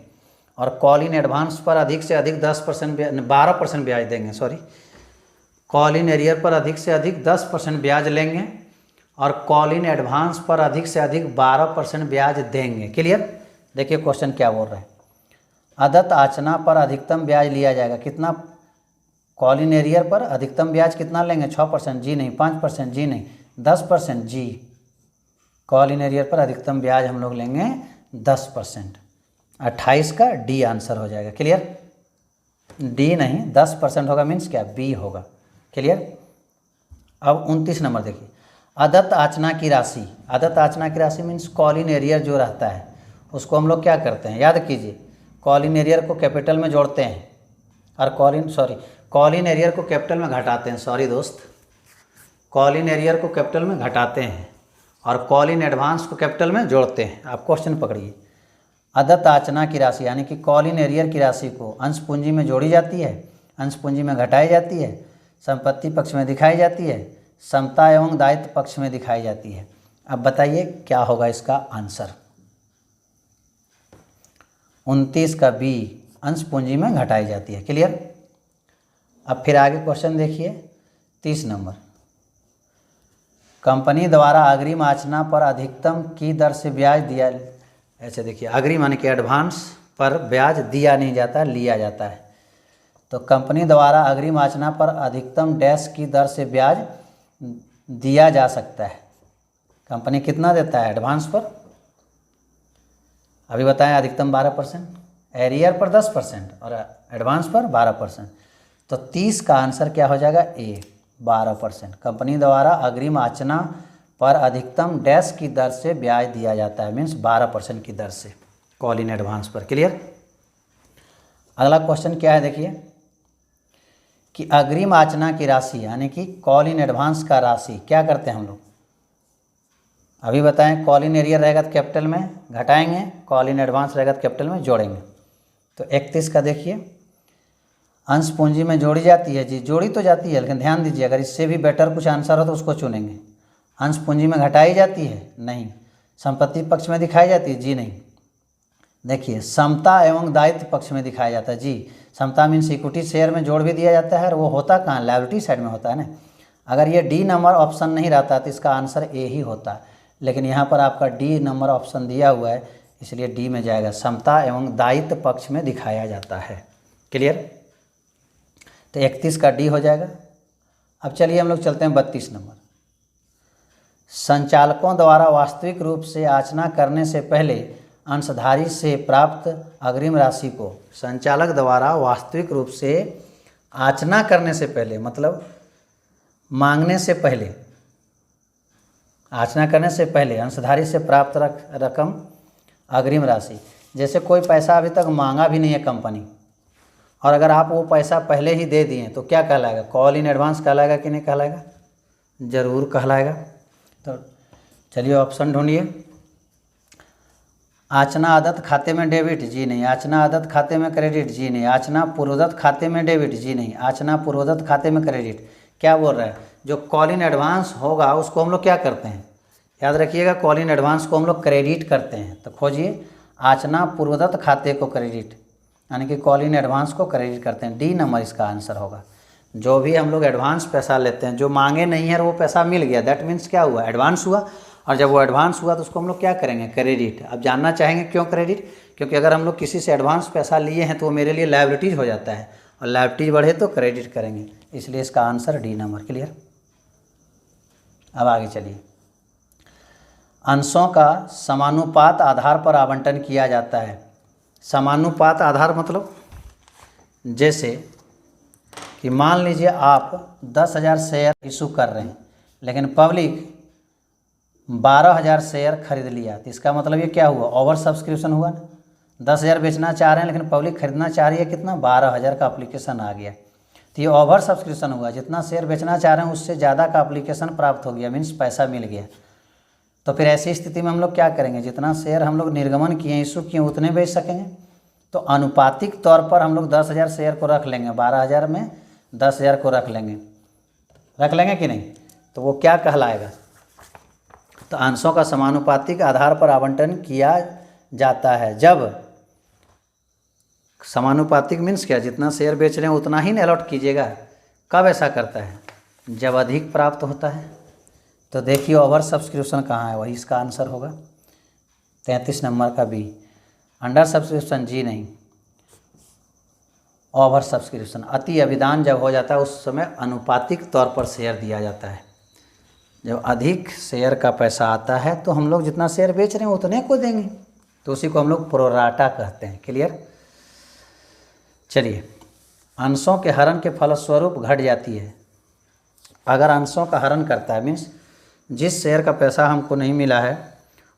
और कॉल इन एडवांस पर अधिक से अधिक 12% ब्याज देंगे। सॉरी, कॉल इन एरियर पर अधिक से अधिक 10% ब्याज लेंगे और कॉल इन एडवांस पर अधिक से अधिक 12% ब्याज देंगे। क्लियर। देखिए क्वेश्चन क्या बोल रहे हैं। अदत्त आचना पर अधिकतम ब्याज लिया जाएगा। कितना? कॉल इन एरियर पर अधिकतम ब्याज कितना लेंगे? 6% जी नहीं, 5% जी नहीं, 10% जी। कॉल इन एरियर पर अधिकतम ब्याज हम लोग लेंगे 10%। 28 का डी आंसर हो जाएगा। क्लियर। डी नहीं 10% होगा मीन्स क्या? बी होगा। क्लियर। अब 29 नंबर देखिए अदत्त आचना की राशि। अदत्त आचना की राशि मीन्स कॉल इन एरियर जो रहता है उसको हम लोग क्या करते हैं? याद कीजिए कॉल इन एरियर को कैपिटल में जोड़ते हैं और कॉल इन एरियर को कैपिटल में घटाते हैं। सॉरी दोस्त, कॉल इन एरियर को कैपिटल में घटाते हैं और कॉल इन एडवांस को कैपिटल में जोड़ते हैं। आप क्वेश्चन पकड़िए। अदत्त आचना की राशि यानी कि कॉल इन एरियर की राशि को अंश पूंजी में जोड़ी जाती है, अंश पूंजी में घटाई जाती है, संपत्ति पक्ष में दिखाई जाती है, समता एवं दायित्व पक्ष में दिखाई जाती है। अब बताइए क्या होगा इसका आंसर। 29 का बी अंश पूंजी में घटाई जाती है। क्लियर। अब फिर आगे क्वेश्चन देखिए 30 नंबर। कंपनी द्वारा अग्रिम आचना पर अधिकतम की दर से ब्याज दिया, ऐसे देखिए अग्रिम माने कि एडवांस पर ब्याज दिया नहीं जाता, लिया जाता है। तो कंपनी द्वारा अग्रिम आचना पर अधिकतम डैश की दर से ब्याज दिया जा सकता है। कंपनी कितना देता है एडवांस पर, अभी बताएं अधिकतम 12%, एरियर पर 10% और एडवांस पर 12%। तो 30 का आंसर क्या हो जाएगा ए 12%। कंपनी द्वारा अग्रिम आचना पर अधिकतम डैश की दर से ब्याज दिया जाता है, मीन्स 12% की दर से कॉल इन एडवांस पर। क्लियर। अगला क्वेश्चन क्या है देखिए कि अग्रिम आचना की राशि यानी कि कॉल इन एडवांस का राशि क्या करते हैं हम लोग, अभी बताएं। कॉल इन एरियर रहेगा तो कैपिटल में घटाएंगे, कॉल इन एडवांस रहेगा तो कैपिटल में जोड़ेंगे। तो 31 का देखिए अंश पूंजी में जोड़ी जाती है जी, जोड़ी तो जाती है, लेकिन ध्यान दीजिए अगर इससे भी बेटर कुछ आंसर हो तो उसको चुनेंगे। अंश पूंजी में घटाई जाती है, नहीं। संपत्ति पक्ष में दिखाई जाती है, जी नहीं। देखिए समता एवं दायित्व पक्ष में दिखाया जाता है, जी। समता मीन्स इक्विटी शेयर में जोड़ भी दिया जाता है और वो होता कहाँ, लायबिलिटी साइड में होता है ना। अगर ये डी नंबर ऑप्शन नहीं रहता तो इसका आंसर ए ही होता, लेकिन यहाँ पर आपका डी नंबर ऑप्शन दिया हुआ है इसलिए डी में जाएगा। समता एवं दायित्व पक्ष में दिखाया जाता है। क्लियर। तो 31 का डी हो जाएगा। अब चलिए हम लोग चलते हैं 32 नंबर। संचालकों द्वारा वास्तविक रूप से आचना करने से पहले अंशधारी से प्राप्त अग्रिम राशि को, संचालक द्वारा वास्तविक रूप से आचना करने से पहले मतलब मांगने से पहले, आचना करने से पहले अंशधारी से प्राप्त रकम अग्रिम राशि। जैसे कोई पैसा अभी तक मांगा भी नहीं है कंपनी और अगर आप वो पैसा पहले ही दे दिए तो क्या कहलाएगा, कॉल इन एडवांस कहलाएगा कि नहीं कहलाएगा, ज़रूर कहलाएगा। तो चलिए ऑप्शन ढूंढिए। आचना आदत खाते में डेबिट, जी नहीं। आचना आदत खाते में क्रेडिट, जी नहीं। आचना पूर्वदत्त खाते में डेबिट, जी नहीं। आचना पूर्वदत्त खाते में क्रेडिट। क्या बोल रहा है, जो कॉल इन एडवांस होगा उसको हम लोग क्या करते हैं, याद रखिएगा कॉल इन एडवांस को हम लोग क्रेडिट करते हैं। तो खोजिए आचना पूर्वदत्त खाते को क्रेडिट, यानी कि कॉल इन एडवांस को क्रेडिट करते हैं। डी नंबर इसका आंसर होगा। जो भी हम लोग एडवांस पैसा लेते हैं, जो मांगे नहीं है और वो पैसा मिल गया, दैट मीन्स क्या हुआ, एडवांस हुआ। और जब वो एडवांस हुआ तो उसको हम लोग क्या करेंगे, क्रेडिट। अब जानना चाहेंगे क्यों क्रेडिट, क्योंकि अगर हम लोग किसी से एडवांस पैसा लिए हैं तो वो मेरे लिए लायबिलिटीज हो जाता है और लायबिलिटीज बढ़े तो क्रेडिट करेंगे, इसलिए इसका आंसर डी नंबर। क्लियर। अब आगे चलिए। अंशों का समानुपात आधार पर आवंटन किया जाता है। समानुपात आधार मतलब जैसे कि मान लीजिए आप 10,000 शेयर इशू कर रहे हैं लेकिन पब्लिक 12,000 शेयर खरीद लिया, तो इसका मतलब ये क्या हुआ, ओवर सब्सक्रिप्शन हुआ ना। 10,000 बेचना चाह रहे हैं लेकिन पब्लिक खरीदना चाह रही है कितना, 12,000 का अप्लीकेशन आ गया, तो ये ओवर सब्सक्रिप्शन हुआ। जितना शेयर बेचना चाह रहे हैं उससे ज़्यादा का अप्लीकेशन प्राप्त हो गया, मीन्स पैसा मिल गया। तो फिर ऐसी स्थिति में हम लोग क्या करेंगे, जितना शेयर हम लोग निर्गमन किए इशू किए उतने बेच सकेंगे। तो अनुपातिक तौर पर हम लोग 10,000 शेयर को रख लेंगे, 12,000 में 10,000 को रख लेंगे कि नहीं, तो वो क्या कहलाएगा। तो अंशों का समानुपातिक आधार पर आवंटन किया जाता है। जब समानुपातिक मीन्स क्या, जितना शेयर बेच रहे हैं उतना ही अलॉट कीजिएगा। कब ऐसा करता है, जब अधिक प्राप्त होता है। तो देखिए ओवर सब्सक्रिप्शन कहाँ है, वही इसका आंसर होगा 33 नंबर का बी। अंडर सब्सक्रिप्शन, जी नहीं। ओवर सब्सक्रिप्शन अति अभिदान जब हो जाता है उस समय अनुपातिक तौर पर शेयर दिया जाता है। जब अधिक शेयर का पैसा आता है तो हम लोग जितना शेयर बेच रहे हैं उतने को देंगे, तो उसी को हम लोग प्रोराटा कहते हैं। क्लियर। चलिए, अंशों के हरण के फलस्वरूप घट जाती है। अगर अंशों का हरण करता है मीन्स जिस शेयर का पैसा हमको नहीं मिला है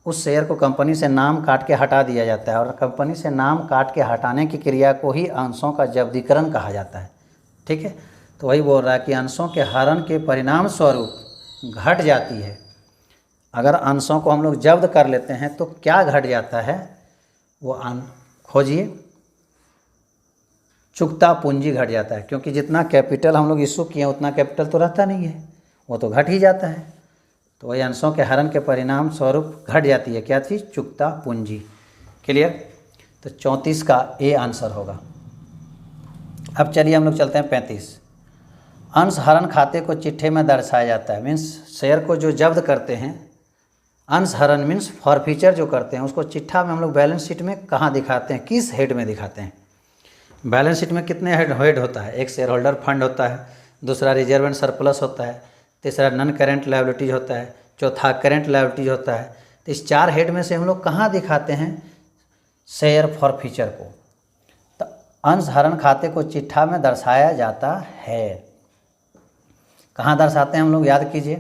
उस शेयर को कंपनी से नाम काट के हटा दिया जाता है, और कंपनी से नाम काट के हटाने की क्रिया को ही अंशों का जब्दीकरण कहा जाता है। ठीक है, तो वही बोल रहा है कि अंशों के हरण के परिणाम स्वरूप घट जाती है। अगर अंशों को हम लोग जब्त कर लेते हैं तो क्या घट जाता है, वो खोजिए। चुकता पूंजी घट जाता है, क्योंकि जितना कैपिटल हम लोग इशू किए उतना कैपिटल तो रहता नहीं है, वो तो घट ही जाता है। तो वही अंशों के हरण के परिणाम स्वरूप घट जाती है क्या चीज़, चुकता पूंजी। क्लियर। तो 34 का ए आंसर होगा। अब चलिए हम लोग चलते हैं 35। अंश हरण खाते को चिट्ठे में दर्शाया जाता है, मीन्स शेयर को जो जब्त करते हैं, अंश हरण मीन्स फॉरफीचर जो करते हैं उसको चिट्ठा में हम लोग बैलेंस शीट में कहाँ दिखाते हैं, किस हेड में दिखाते हैं। बैलेंस शीट में कितने हेड होता है, एक शेयर होल्डर फंड होता है, दूसरा रिजर्व एंड सरप्लस होता है, तीसरा नॉन करेंट लायबिलिटीज होता है, चौथा करेंट लायबिलिटीज होता है। तो इस 4 हेड में से हम लोग कहाँ दिखाते हैं शेयर फॉरफीचर को। तो अंश हरण खाते को चिट्ठा में दर्शाया जाता है। कहाँ दर्शाते हैं हम लोग, याद कीजिए,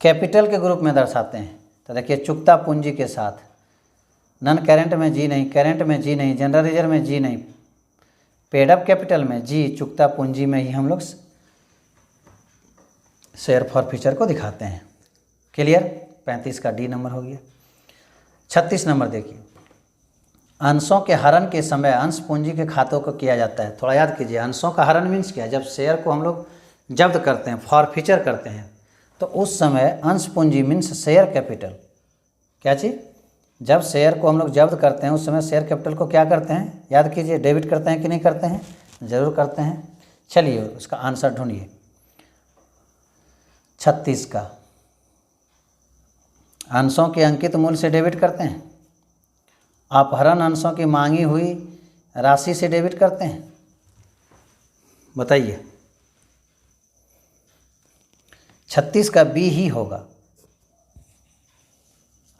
कैपिटल के ग्रुप में दर्शाते हैं। तो देखिए चुकता पूंजी के साथ, नॉन करेंट में जी नहीं, करेंट में जी नहीं, जनरल रिजर्व में जी नहीं, पेड अप कैपिटल में जी, चुकता पूंजी में ही हम लोग शेयर फॉरफीचर को दिखाते हैं। क्लियर। 35 का डी नंबर हो गया। 36 नंबर देखिए, अंशों के हरण के समय अंश पूंजी के खातों को किया जाता है। थोड़ा याद कीजिए, अंशों का हरण मीन्स क्या है, जब शेयर को हम लोग जब्त करते हैं, फॉरफीचर करते हैं, तो उस समय अंश पूंजी मीन्स शेयर कैपिटल, क्या चीज़, जब शेयर को हम लोग जब्त करते हैं उस समय शेयर कैपिटल को क्या करते हैं, याद कीजिए, डेबिट करते हैं कि नहीं करते हैं, ज़रूर करते हैं। चलिए उसका आंसर ढूंढिए 36 का। अंशों के अंकित मूल्य से डेबिट करते हैं, अपहरण अंशों की मांगी हुई राशि से डेबिट करते हैं, बताइए। 36 का बी ही होगा।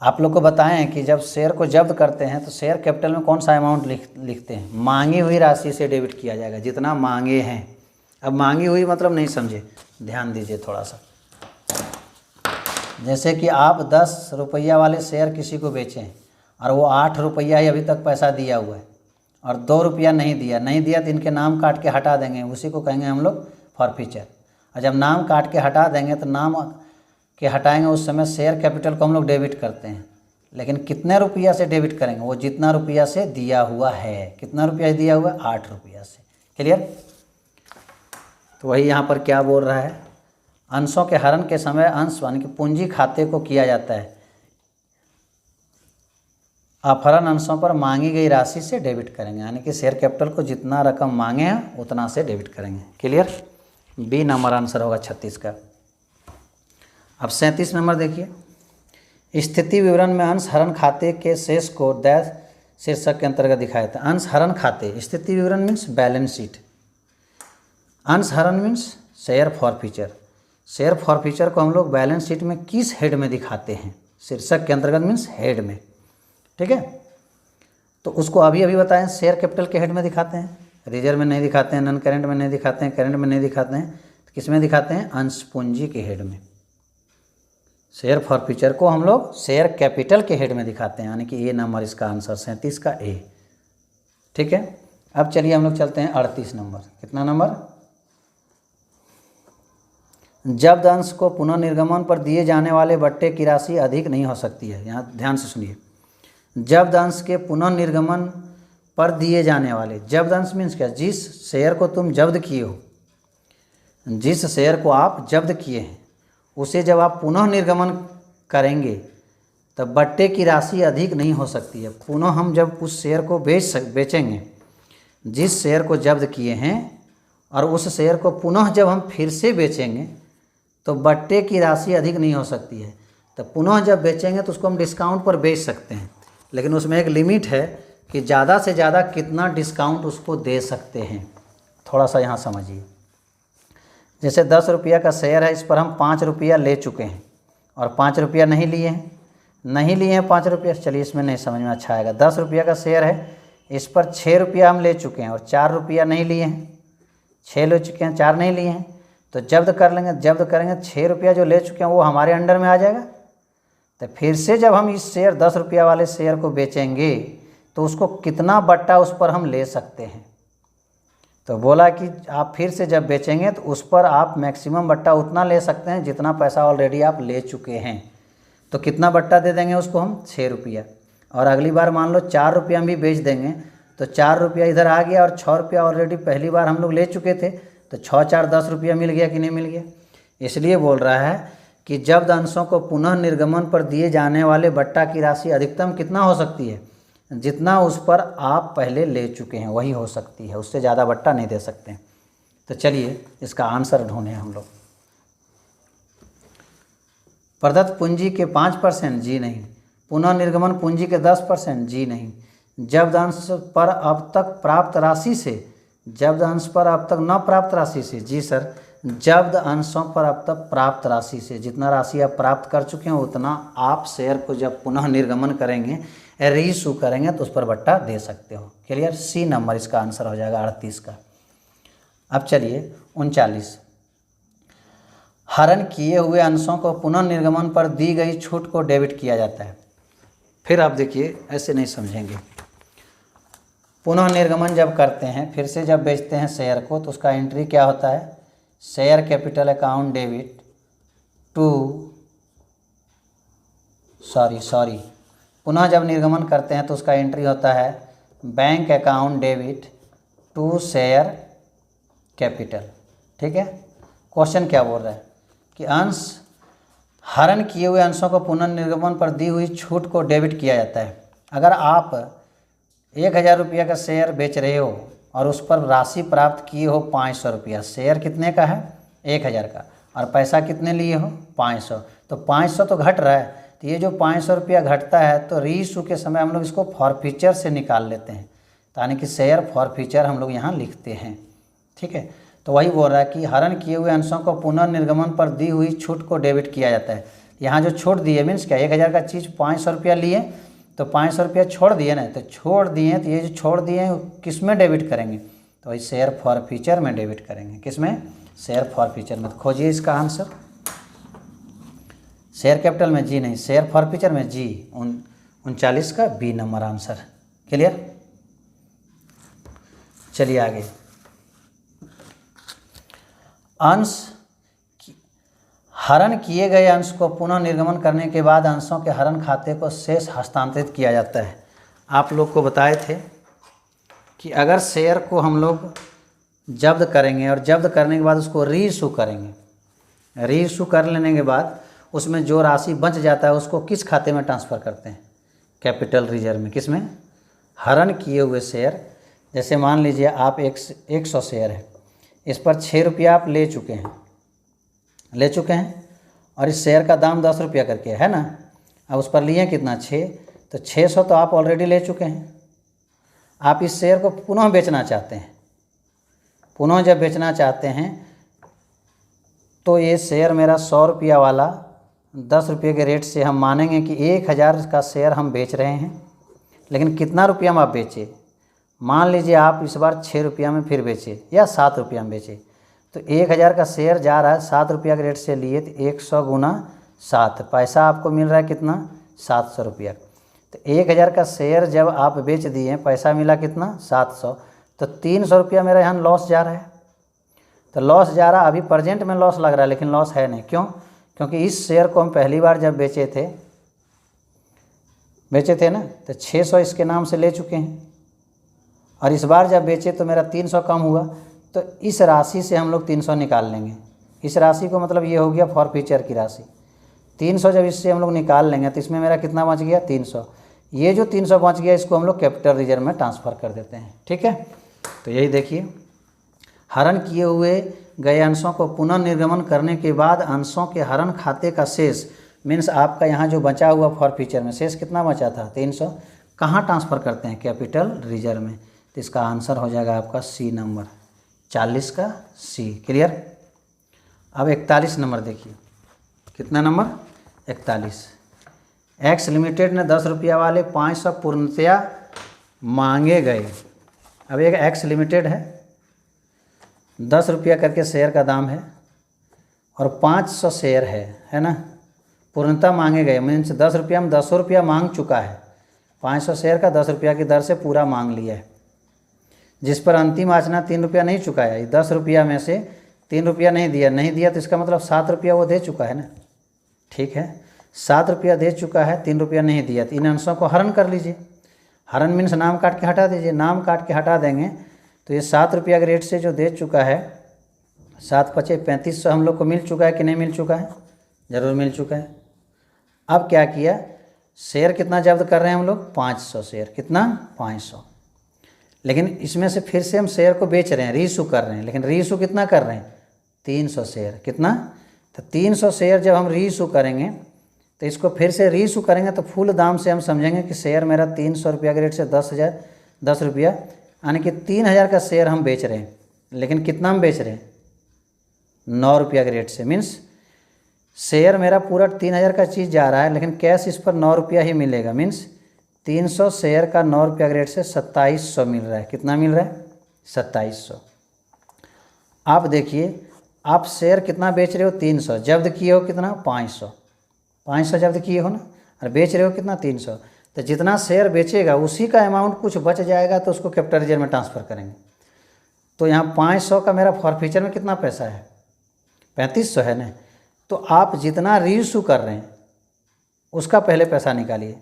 आप लोग को बताएं कि जब शेयर को जब्त करते हैं तो शेयर कैपिटल में कौन सा अमाउंट लिखते हैं, मांगी हुई राशि से डेबिट किया जाएगा, जितना मांगे हैं। अब मांगी हुई मतलब नहीं समझे, ध्यान दीजिए थोड़ा सा। जैसे कि आप 10 रुपया वाले शेयर किसी को बेचें और वो 8 रुपया ही अभी तक पैसा दिया हुआ है और 2 रुपया नहीं दिया तो इनके नाम काट के हटा देंगे, उसी को कहेंगे हम लोग फॉरफीचर। और जब नाम काट के हटा देंगे तो नाम के हटाएंगे उस समय शेयर कैपिटल को हम लोग डेबिट करते हैं, लेकिन कितने रुपया से डेबिट करेंगे, वो जितना रुपया से दिया हुआ है। कितना रुपया दिया हुआ है, 8 रुपया से। क्लियर। तो वही यहाँ पर क्या बोल रहा है, अंशों के हरण के समय अंश यानी कि पूंजी खाते को किया जाता है, अपहरण अंशों पर मांगी गई राशि से डेबिट करेंगे, यानी कि शेयर कैपिटल को जितना रकम मांगे हैं उतना से डेबिट करेंगे। क्लियर। बी नंबर आंसर होगा 36 का। अब 37 नंबर देखिए, स्थिति विवरण में अंश हरण खाते के शेष को डैश शीर्षक के अंतर्गत दिखाया था। अंश हरण खाते, स्थिति विवरण मीन्स बैलेंस शीट, अंश हरण means share forfeiture. Share forfeiture को हम लोग बैलेंस शीट में किस हेड में दिखाते हैं, शीर्षक के अंतर्गत मीन्स हेड में। ठीक है। तो उसको अभी बताएं, शेयर कैपिटल के हेड में दिखाते हैं, रिजर्व में नहीं दिखाते हैं, नॉन करेंट में नहीं दिखाते हैं, करेंट में नहीं दिखाते हैं, तो किस में दिखाते हैं, अंश पूंजी के हेड में। शेयर फॉरफीचर को हम लोग शेयर कैपिटल के हेड में दिखाते हैं, यानी कि ए नंबर इसका आंसर 37 का ए। ठीक है। अब चलिए हम लोग चलते हैं 38 नंबर। कितना नंबर, जब्त अंश को पुनर्निर्गमन पर दिए जाने वाले बट्टे की राशि अधिक नहीं हो सकती है। यहाँ ध्यान से सुनिए, जब्त अंश के पुनर्निर्गमन पर दिए जाने वाले, जब्त अंश मीन्स क्या, जिस शेयर को तुम जब्त किए हो, जिस शेयर को आप जब्त किए हैं उसे जब आप पुनः निर्गमन करेंगे तब बट्टे की राशि अधिक नहीं हो सकती है। पुनः हम जब उस शेयर को बेचेंगे, जिस शेयर को जब्त किए हैं, और उस शेयर को पुनः जब हम फिर से बेचेंगे तो बट्टे की राशि अधिक नहीं हो सकती है। तो पुनः जब बेचेंगे तो उसको हम डिस्काउंट पर बेच सकते हैं, लेकिन उसमें एक लिमिट है कि ज़्यादा से ज़्यादा कितना डिस्काउंट उसको दे सकते हैं। थोड़ा सा यहाँ समझिए, जैसे 10 रुपया का शेयर है, इस पर हम 5 रुपया ले चुके हैं और 5 रुपया नहीं लिए हैं 5 रुपया। चलिए इसमें नहीं समझ में अच्छा आएगा। 10 रुपया का शेयर है, इस पर 6 रुपया हम ले चुके हैं और 4 रुपया नहीं लिए हैं, 6 ले चुके हैं, 4 नहीं लिए हैं, तो जब्त कर लेंगे। जब्त करेंगे 6 रुपया जो ले चुके हैं वो हमारे अंडर में आ जाएगा। तो फिर से जब हम इस शेयर 10 रुपया वाले शेयर को बेचेंगे तो उसको कितना बट्टा उस पर हम ले सकते हैं। तो बोला कि आप फिर से जब बेचेंगे तो उस पर आप मैक्सिमम बट्टा उतना ले सकते हैं जितना पैसा ऑलरेडी आप ले चुके हैं। तो कितना बट्टा दे देंगे उसको हम, 6 रुपया। और अगली बार मान लो 4 रुपया हम भी बेच देंगे तो 4 रुपया इधर आ गया और 6 रुपया ऑलरेडी पहली बार हम लोग ले चुके थे, तो 6 4 10 रुपया मिल गया कि नहीं मिल गया। इसलिए बोल रहा है कि जब्त अंशों को पुनः निर्गमन पर दिए जाने वाले बट्टा की राशि अधिकतम कितना हो सकती है, जितना उस पर आप पहले ले चुके हैं वही हो सकती है, उससे ज़्यादा बट्टा नहीं दे सकते। तो चलिए इसका आंसर ढूंढें हम लोग। प्रदत्त पूंजी के 5% जी नहीं, पुनः निर्गमन पूंजी के 10% जी नहीं, जब्त अंश पर अब तक प्राप्त राशि से, जब्त अंश पर अब तक न प्राप्त राशि से, जी सर, जब्त अंशों पर अब तक प्राप्त राशि से, जितना राशि आप प्राप्त कर चुके हैं उतना आप शेयर को जब पुनः निर्गमन करेंगे, रीइशू करेंगे तो उस पर बट्टा दे सकते हो। क्लियर, सी नंबर इसका आंसर हो जाएगा 38 का। अब चलिए 39, हरण किए हुए अंशों को पुनः निर्गमन पर दी गई छूट को डेबिट किया जाता है। फिर आप देखिए ऐसे नहीं समझेंगे। पुनः निर्गमन जब करते हैं, फिर से जब बेचते हैं शेयर को, तो उसका एंट्री क्या होता है, share capital account debit to sorry पुनः जब निर्गमन करते हैं तो उसका एंट्री होता है bank account debit to share capital. ठीक है, क्वेश्चन क्या बोल रहा है कि अंश हरण किए हुए अंशों को पुनः निर्गमन पर दी हुई छूट को डेबिट किया जाता है। अगर आप 1000 रुपया का शेयर बेच रहे हो और उस पर राशि प्राप्त किए हो 500 रुपया, शेयर कितने का है 1000 का, और पैसा कितने लिए हो 500, तो 500 तो घट रहा है, तो ये जो 500 रुपया घटता है तो रीइशू के समय हम लोग इसको फॉरफीचर से निकाल लेते हैं, यानी कि शेयर फॉरफीचर हम लोग यहाँ लिखते हैं। ठीक है, तो वही बोल रहा है कि हरण किए हुए अंशों को पुनः निर्गमन पर दी हुई छूट को डेबिट किया जाता है। यहाँ जो छूट दी है मीन्स क्या, 1000 का चीज़ 500 रुपया लिए तो 500 रुपया छोड़ दिए ना, तो छोड़ दिए, तो ये जो छोड़ दिए हैं किस में डेबिट करेंगे, तो वही शेयर फॉरफीचर में डेबिट करेंगे। किस में, शेयर फॉरफीचर में। तो खोजिए इसका आंसर, शेयर कैपिटल में जी नहीं, शेयर फॉरफीचर में जी। 39 का बी नंबर आंसर। क्लियर, चलिए आगे। अंश हरण किए गए अंश को पुनः निर्गमन करने के बाद अंशों के हरण खाते को शेष हस्तांतरित किया जाता है। आप लोग को बताए थे कि अगर शेयर को हम लोग जब्त करेंगे और जब्त करने के बाद उसको रीइशू करेंगे, रीइशू कर लेने के बाद उसमें जो राशि बच जाता है उसको किस खाते में ट्रांसफ़र करते हैं, कैपिटल रिजर्व में। किस में, हरण किए हुए शेयर, जैसे मान लीजिए आप 100 शेयर है, इस पर 6 रुपया आप ले चुके हैं और इस शेयर का दाम 10 रुपया करके है ना। अब उस पर लिए कितना 6, तो 600 तो आप ऑलरेडी ले चुके हैं। आप इस शेयर को पुनः बेचना चाहते हैं, पुनः जब बेचना चाहते हैं तो ये शेयर मेरा 100 रुपया वाला 10 रुपये के रेट से हम मानेंगे कि 1000 का शेयर हम बेच रहे हैं, लेकिन कितना रुपया में आप बेचे, मान लीजिए आप इस बार 6 रुपया में फिर बेचे या 7 रुपया में बेचे, तो 1000 का शेयर जा रहा है 7 रुपया के रेट से लिए, तो 100 गुना 7, पैसा आपको मिल रहा है कितना 700 रुपया। तो 1000 का शेयर जब आप बेच दिए, पैसा मिला कितना 700, तो 300 रुपया मेरा यहाँ लॉस जा रहा है। तो लॉस जा रहा, अभी प्रेजेंट में लॉस लग रहा है लेकिन लॉस है नहीं। क्यों, क्योंकि इस शेयर को हम पहली बार जब बेचे थे ना, तो 600 इसके नाम से ले चुके हैं, और इस बार जब बेचे तो मेरा 300 कम हुआ, तो इस राशि से हम लोग 300 निकाल लेंगे। इस राशि को मतलब ये हो गया फॉरफीचर की राशि। 300 जब इससे हम लोग निकाल लेंगे तो इसमें मेरा कितना बच गया 300। ये जो 300 बच गया इसको हम लोग कैपिटल रिजर्व में ट्रांसफ़र कर देते हैं। ठीक है, तो यही देखिए, हरण किए हुए गए अंशों को पुनः निर्गमन करने के बाद अंशों के हरण खाते का शेष, मीन्स आपका यहाँ जो बचा हुआ फॉरफीचर में शेष कितना बचा था 300, कहाँ ट्रांसफ़र करते हैं, कैपिटल रिजर्व में। तो इसका आंसर हो जाएगा आपका सी नंबर, 40 का सी। क्लियर। अब 41 नंबर देखिए, कितना नंबर 41। एक्स लिमिटेड ने 10 रुपया वाले 500 पूर्णतया मांगे गए। अब एक एक्स लिमिटेड है, 10 रुपया करके शेयर का दाम है और 500 शेयर है ना, पूर्णतः मांगे गए, मीन्स 10 रुपया में 10 रुपया मांग चुका है, 500 शेयर का 10 रुपया की दर से पूरा मांग लिया है, जिस पर अंतिम आचना 3 रुपया नहीं चुकाया। 10 रुपया में से 3 रुपया नहीं दिया तो इसका मतलब 7 रुपया वो दे चुका है ना। ठीक है, 7 रुपया दे चुका है, 3 रुपया नहीं दिया, तो इन अंशों को हरण कर लीजिए। हरण मीन्स नाम काट के हटा दीजिए, नाम काट के हटा देंगे तो ये 7 रुपया के रेट से जो दे चुका है 7 × 5 = 3500 हम लोग को मिल चुका है कि नहीं मिल चुका है, ज़रूर मिल चुका है। अब क्या किया, शेयर कितना जब्त कर रहे हैं हम लोग, 500 शेयर, कितना 500। लेकिन इसमें से फिर से हम शेयर को बेच रहे हैं, रीइशू कर रहे हैं, लेकिन रीइशू कितना कर रहे हैं, 300 शेयर, कितना, तो 300 शेयर जब हम रीइशू करेंगे तो इसको फिर से रीइशू करेंगे तो फुल दाम से हम समझेंगे कि शेयर मेरा 300 रुपया के रेट से 10 रुपया, यानी कि 3000 का शेयर हम बेच रहे हैं। लेकिन कितना हम बेच रहे हैं, 9 रुपया के रेट से। मीन्स शेयर मेरा पूरा 3000 का चीज़ जा रहा है, लेकिन कैश इस पर 9 रुपया ही मिलेगा। मीन्स 300 शेयर का 9 रुपया के रेट से 2700 मिल रहा है। कितना मिल रहा है, 2700। आप देखिए, आप शेयर कितना बेच रहे हो, 300, जब्त किए हो कितना, 500 जब्त किए हो ना, और बेच रहे हो कितना, 300। तो जितना शेयर बेचेगा उसी का अमाउंट कुछ बच जाएगा तो उसको कैपिटल रिजर्व में ट्रांसफ़र करेंगे। तो यहाँ 500 का मेरा फॉरफीचर में कितना पैसा है, 3500 है ना। तो आप जितना रीइशू कर रहे हैं उसका पहले पैसा निकालिए।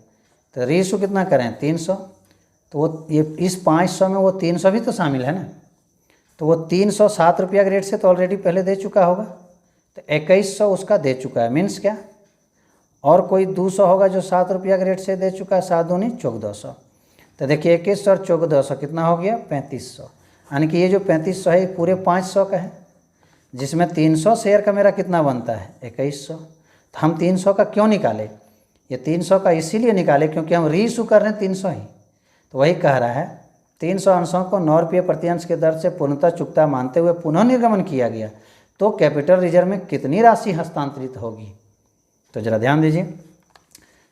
तो रीइशू कितना करें, 300, तो वो ये इस 500 में वो 300 भी तो शामिल है ना। तो वो 307 रुपया के रेट से तो ऑलरेडी पहले दे चुका होगा, तो 2100 उसका दे चुका है। मीन्स क्या, और कोई 200 होगा जो 7 रुपया के रेट से दे चुका है, 7 दूनी 1400। तो देखिए 2100 और 1400 कितना हो गया, 3500। यानी कि ये जो 3500 है ये पूरे 500 का है, जिसमें 300 शेयर का मेरा कितना बनता है, 2100। तो हम 300 का क्यों निकाले, ये 300 का इसीलिए निकाले क्योंकि हम रीइशू कर रहे हैं 300 ही। तो वही कह रहा है 300 अंशों को 9 रुपये प्रति अंश के दर से पूर्णतः चुकता मानते हुए पुनः निर्गमन किया गया, तो कैपिटल रिजर्व में कितनी राशि हस्तांतरित होगी। तो ज़रा ध्यान दीजिए,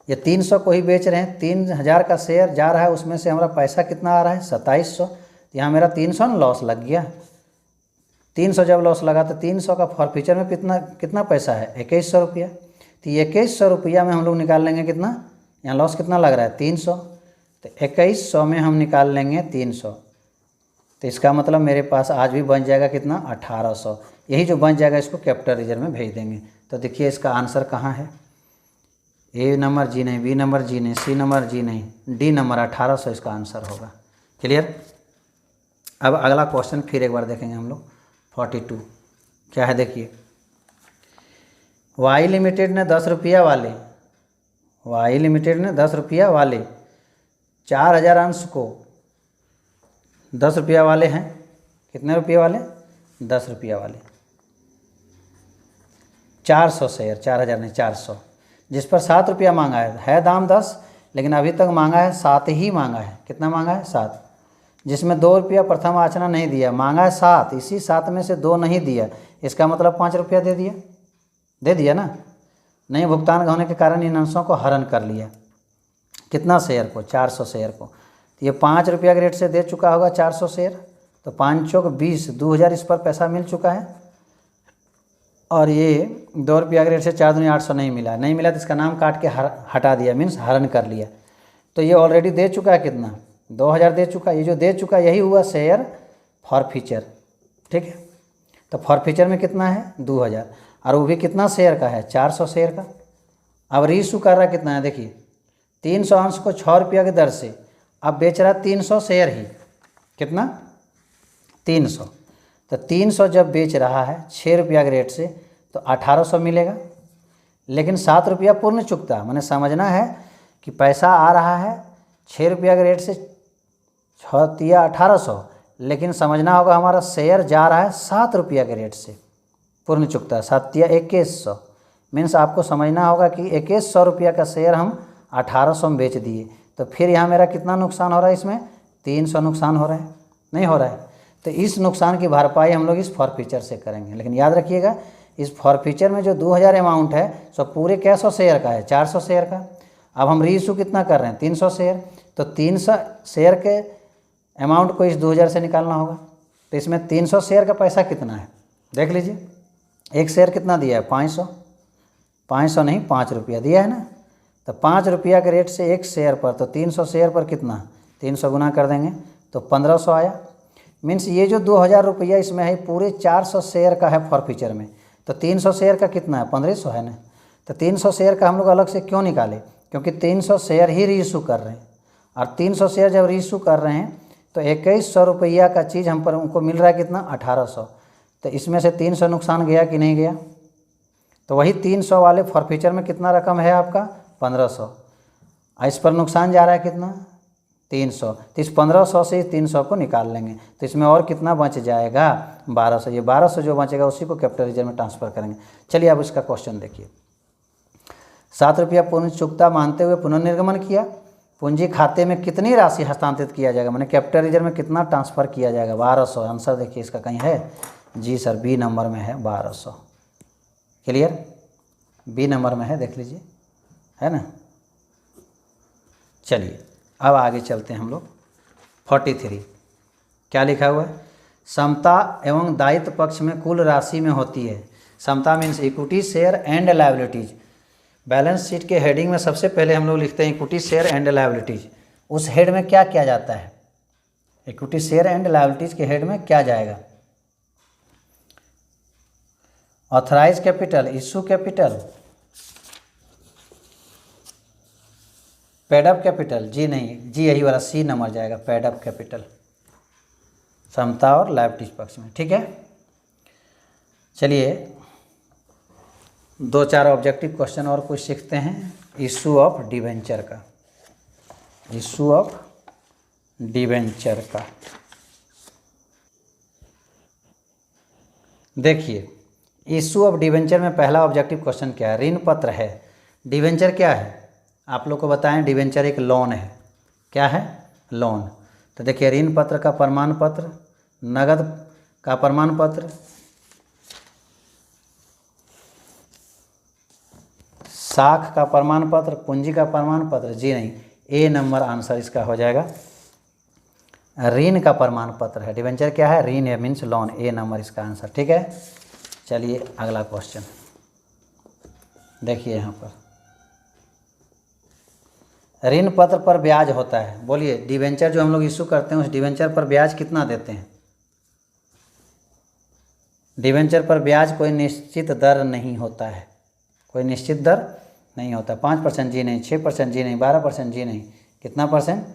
ये 300 को ही बेच रहे हैं, 3000 का शेयर जा रहा है, उसमें से हमारा पैसा कितना आ रहा है, 2700। यहाँ मेरा 300 ना लॉस लग गया। 300 जब लॉस लगा तो 300 का फॉरफीचर में कितना पैसा है, 2100 रुपया। तो 2100 रुपया में हम लोग निकाल लेंगे कितना, यहाँ लॉस कितना लग रहा है, 300। तो 2100 में हम निकाल लेंगे 300, तो इसका मतलब मेरे पास आज भी बन जाएगा कितना, 1800। यही जो बन जाएगा इसको कैपिटल रिजर्व में भेज देंगे। तो देखिए इसका आंसर कहाँ है, ए नंबर जी नहीं, बी नंबर जी नहीं, सी नंबर जी नहीं, डी नंबर 1800 इसका आंसर होगा। क्लियर। अब अगला क्वेश्चन फिर एक बार देखेंगे हम लोग, 42 क्या है देखिए। वाई लिमिटेड ने 10 रुपया वाले, वाई लिमिटेड ने 10 रुपया वाले 4000 अंश को 10 रुपया वाले हैं, कितने रुपये वाले, 10 रुपया वाले 400 शेयर, 4000 नहीं 400, जिस पर 7 रुपया मांगा है दाम 10, लेकिन अभी तक मांगा है 7 ही मांगा है। कितना मांगा है, 7, जिसमें 2 रुपया प्रथम आचना नहीं दिया, मांगा है 7, इसी 7 में से 2 नहीं दिया, इसका मतलब 5 रुपया दे दिया ना। नहीं भुगतान होने के कारण इन अंशों को हरण कर लिया। कितना शेयर को, 400 शेयर को। तो ये 5 रुपया के रेट से दे चुका होगा 400 शेयर, तो 5 चौक 20, 2000 इस पर पैसा मिल चुका है। और ये 2 रुपया के रेट से 4 दूनी 800 नहीं मिला तो इसका नाम काट के हटा दिया, मीन्स हरण कर लिया। तो ये ऑलरेडी दे चुका है कितना, 2000 दे चुका। ये जो दे चुका यही हुआ शेयर फॉरफीचर, ठीक है। तो फॉरफीचर में कितना है, 2000, और वो भी कितना शेयर का है, 400 शेयर का। अब रीइशू कर रहा कितना है, देखिए 300 अंश को 6 रुपया की दर से अब बेच रहा 300 शेयर ही, कितना 300। तो 300 जब बेच रहा है 6 रुपया के रेट से तो 1800 मिलेगा, लेकिन 7 रुपया पूर्ण चुकता। मैंने समझना है कि पैसा आ रहा है 6 रुपया के रेट से 6 तिया 1800, लेकिन समझना होगा हमारा शेयर जा रहा है 7 रुपया के रेट से पूर्ण चुकता, 7 तिया 2100। मीन्स आपको समझना होगा कि 2100 रुपया का शेयर हम 1800 में बेच दिए। तो फिर यहाँ मेरा कितना नुकसान हो रहा है, इसमें 300 नुकसान हो रहा है, नहीं हो रहा है। तो इस नुकसान की भरपाई हम लोग इस फॉरफीचर से करेंगे। लेकिन याद रखिएगा इस फॉरफीचर में जो 2000 अमाउंट है सो पूरे कैसो शेयर का है, 400 शेयर का। अब हम रीइशू कितना कर रहे हैं, 300 शेयर। तो 300 शेयर के अमाउंट को इस 2000 से निकालना होगा। तो इसमें 300 शेयर का पैसा कितना है देख लीजिए। एक शेयर कितना दिया है, 500, 500 नहीं 5 रुपया दिया है ना। तो 5 रुपया के रेट से एक शेयर पर, तो 300 शेयर पर कितना, 300 गुना कर देंगे तो 1500 आया। मीन्स ये जो 2000 रुपया इसमें है पूरे 400 शेयर का है फॉरफीचर में। तो 300 शेयर का कितना है, 1500 है ना। तो 300 शेयर का हम लोग अलग से क्यों निकाले, क्योंकि 300 शेयर ही रीइशू कर रहे हैं। और 300 शेयर जब रीइशू कर रहे हैं तो 2100 रुपया का चीज़ हम पर उनको मिल रहा है कितना, 1800। तो इसमें से 300 नुकसान गया कि नहीं गया। तो वही 300 वाले फॉरफीचर में कितना रकम है आपका 1500, इस पर नुकसान जा रहा है कितना 300, तो इस 1500 से 300 को निकाल लेंगे, तो इसमें और कितना बच जाएगा 1200। ये 1200 जो बचेगा उसी को कैपिटल रिजर्व में ट्रांसफ़र करेंगे। चलिए अब इसका क्वेश्चन देखिए। 7 रुपया पूंजी चुकता मानते हुए पुनर्निर्गमन किया, पूंजी खाते में कितनी राशि हस्तांतरित किया जाएगा, मैंने कैपिटल रिजर्व में कितना ट्रांसफ़र किया जाएगा 1200। आंसर देखिए इसका कहीं है, जी सर बी नंबर में है 1200। क्लियर, बी नंबर में है, देख लीजिए, है ना। चलिए अब आगे चलते हैं हम लोग। 43 क्या लिखा हुआ है, समता एवं दायित्व पक्ष में कुल राशि में होती है। समता means equity share and liabilities. Balance sheet के हेडिंग में सबसे पहले हम लोग लिखते हैं इक्विटी शेयर एंड लायबिलिटीज। उस हेड में क्या किया जाता है, इक्विटी शेयर एंड लायबिलिटीज के हेड में क्या जाएगा, authorise capital, issue capital, paid up capital, जी नहीं, जी यही वाला सी नंबर जाएगा, पेड अप कैपिटल, समता और लायबिलिटीज पक्ष में। ठीक है, चलिए 2-4 ऑब्जेक्टिव क्वेश्चन और कुछ सीखते हैं। इशू ऑफ डिवेंचर का, इशू ऑफ डिवेंचर का देखिए। इशू ऑफ डिवेंचर में पहला ऑब्जेक्टिव क्वेश्चन क्या है, ऋण पत्र है। डिवेंचर क्या है आप लोग को बताएं, डिवेंचर एक लोन है। क्या है, लोन। तो देखिए ऋण पत्र का प्रमाण पत्र, नगद का प्रमाण पत्र, साख का प्रमाण पत्र, पूंजी का प्रमाण पत्र, जी नहीं, ए नंबर आंसर इसका हो जाएगा। ऋण का प्रमाण पत्र है, डिवेंचर क्या है, ऋण है, मीन्स लोन, ए नंबर इसका आंसर। ठीक है, चलिए अगला क्वेश्चन देखिए। यहाँ पर ऋण पत्र पर ब्याज होता है। बोलिए, डिवेंचर जो हम लोग इशू करते हैं उस डिवेंचर पर ब्याज कितना देते हैं। डिवेंचर पर ब्याज कोई निश्चित दर नहीं होता है, कोई निश्चित दर नहीं होता। 5% जी नहीं, 6% जी नहीं, 12% जी नहीं, कितना परसेंट,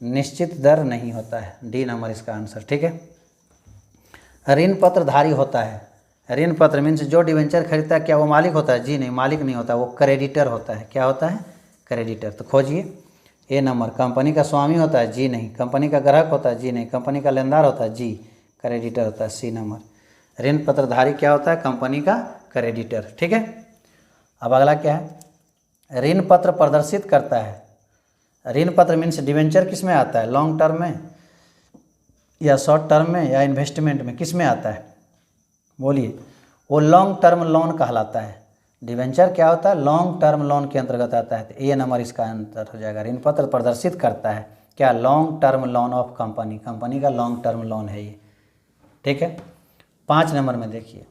निश्चित दर नहीं होता है, डी नंबर इसका आंसर। ठीक है, ऋण पत्र धारी होता है। ऋण पत्र मीन्स जो डिवेंचर खरीदता है क्या वो मालिक होता है, जी नहीं, मालिक नहीं होता, वो क्रेडिटर होता है। क्या होता है, क्रेडिटर। तो खोजिए, ए नंबर। कंपनी का स्वामी होता है, जी नहीं। कंपनी का ग्राहक होता है, जी नहीं। कंपनी का लेनदार होता है, जी। क्रेडिटर होता है, सी नंबर। ऋण पत्रधारी क्या होता है, कंपनी का क्रेडिटर। ठीक है, अब अगला क्या है, ऋण पत्र प्रदर्शित करता है। ऋण पत्र मीन्स डिवेंचर किस में आता है, लॉन्ग टर्म में या शॉर्ट टर्म में या इन्वेस्टमेंट में, किस में आता है, बोलिए। वो लॉन्ग टर्म लोन कहलाता है। डिवेंचर क्या होता है, लॉन्ग टर्म लोन के अंतर्गत आता है। तो ए नंबर इसका आंसर हो जाएगा। ऋण पत्र प्रदर्शित करता है क्या, long term loan of company, company का लॉन्ग टर्म लोन है ये। ठीक है, 5 नंबर में देखिए,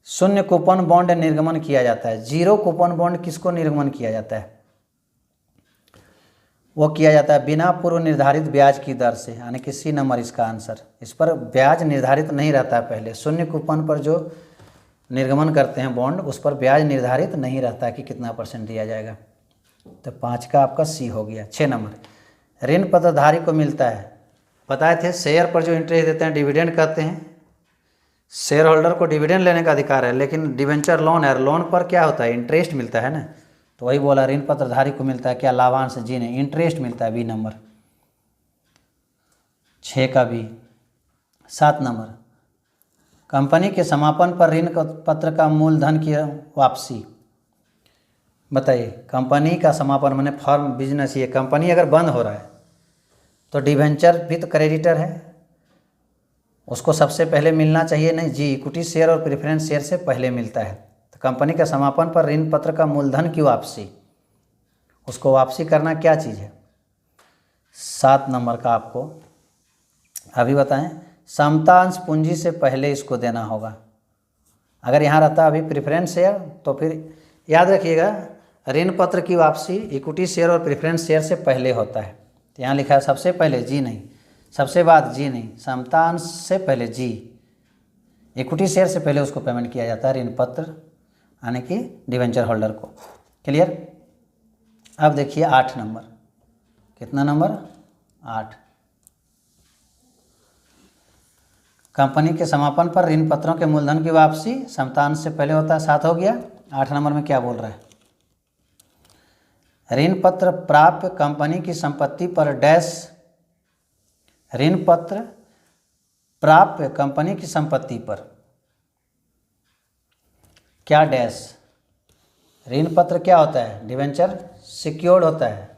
शून्य कूपन बॉन्ड निर्गमन किया जाता है। जीरो कूपन बॉन्ड किसको निर्गमन किया जाता है, वो किया जाता है बिना पूर्व निर्धारित ब्याज की दर से, यानी कि सी नंबर इसका आंसर। इस पर ब्याज निर्धारित नहीं रहता है पहले। शून्य कूपन पर जो निर्गमन करते हैं बॉन्ड, उस पर ब्याज निर्धारित नहीं रहता कि कितना % दिया जाएगा। तो 5 का आपका सी हो गया। 6 नंबर, ऋण पत्रधारी को मिलता है, बताए थे शेयर पर जो इंटरेस्ट देते हैं डिविडेंड कहते हैं। शेयर होल्डर को डिविडेंड लेने का अधिकार है, लेकिन डिवेंचर लोन है, लोन पर क्या होता है, इंटरेस्ट मिलता है ना। तो वही बोला, ऋण पत्रधारी को मिलता है क्या, लाभांश, जी नहीं, इंटरेस्ट मिलता है, बी नंबर। 6 का बी। 7 नंबर, कंपनी के समापन पर ऋण पत्र का मूलधन की वापसी। बताइए, कंपनी का समापन माने फर्म बिजनेस, ये कंपनी अगर बंद हो रहा है तो डिवेंचर भी तो क्रेडिटर है, उसको सबसे पहले मिलना चाहिए नहीं, जी। इक्विटी शेयर और प्रेफरेंस शेयर से पहले मिलता है। तो कंपनी के समापन पर ऋण पत्र का मूलधन की वापसी, उसको वापसी करना क्या चीज़ है। 7 नंबर का आपको अभी बताएं, समतांश पूंजी से पहले इसको देना होगा। अगर यहाँ रहता अभी प्रेफरेंस शेयर तो फिर याद रखिएगा, ऋण पत्र की वापसी इक्विटी शेयर और प्रेफरेंस शेयर से पहले होता है। तो यहाँ लिखा है सबसे पहले, जी नहीं, सबसे बाद, जी नहीं, समतांश से पहले, जी। इक्विटी शेयर से पहले उसको पेमेंट किया जाता है ऋण पत्र, यानी कि डिवेंचर होल्डर को। क्लियर। अब देखिए 8 नंबर, कितना नंबर, 8। कंपनी के समापन पर ऋण पत्रों के मूलधन की वापसी समतांश से पहले होता है, 7 हो गया। 8 नंबर में क्या बोल रहा है, ऋण पत्र प्राप्य कंपनी की संपत्ति पर डैश, ऋण पत्र प्राप्य कंपनी की संपत्ति पर क्या डैश, ऋण पत्र क्या होता है, डिवेंचर सिक्योर्ड होता है,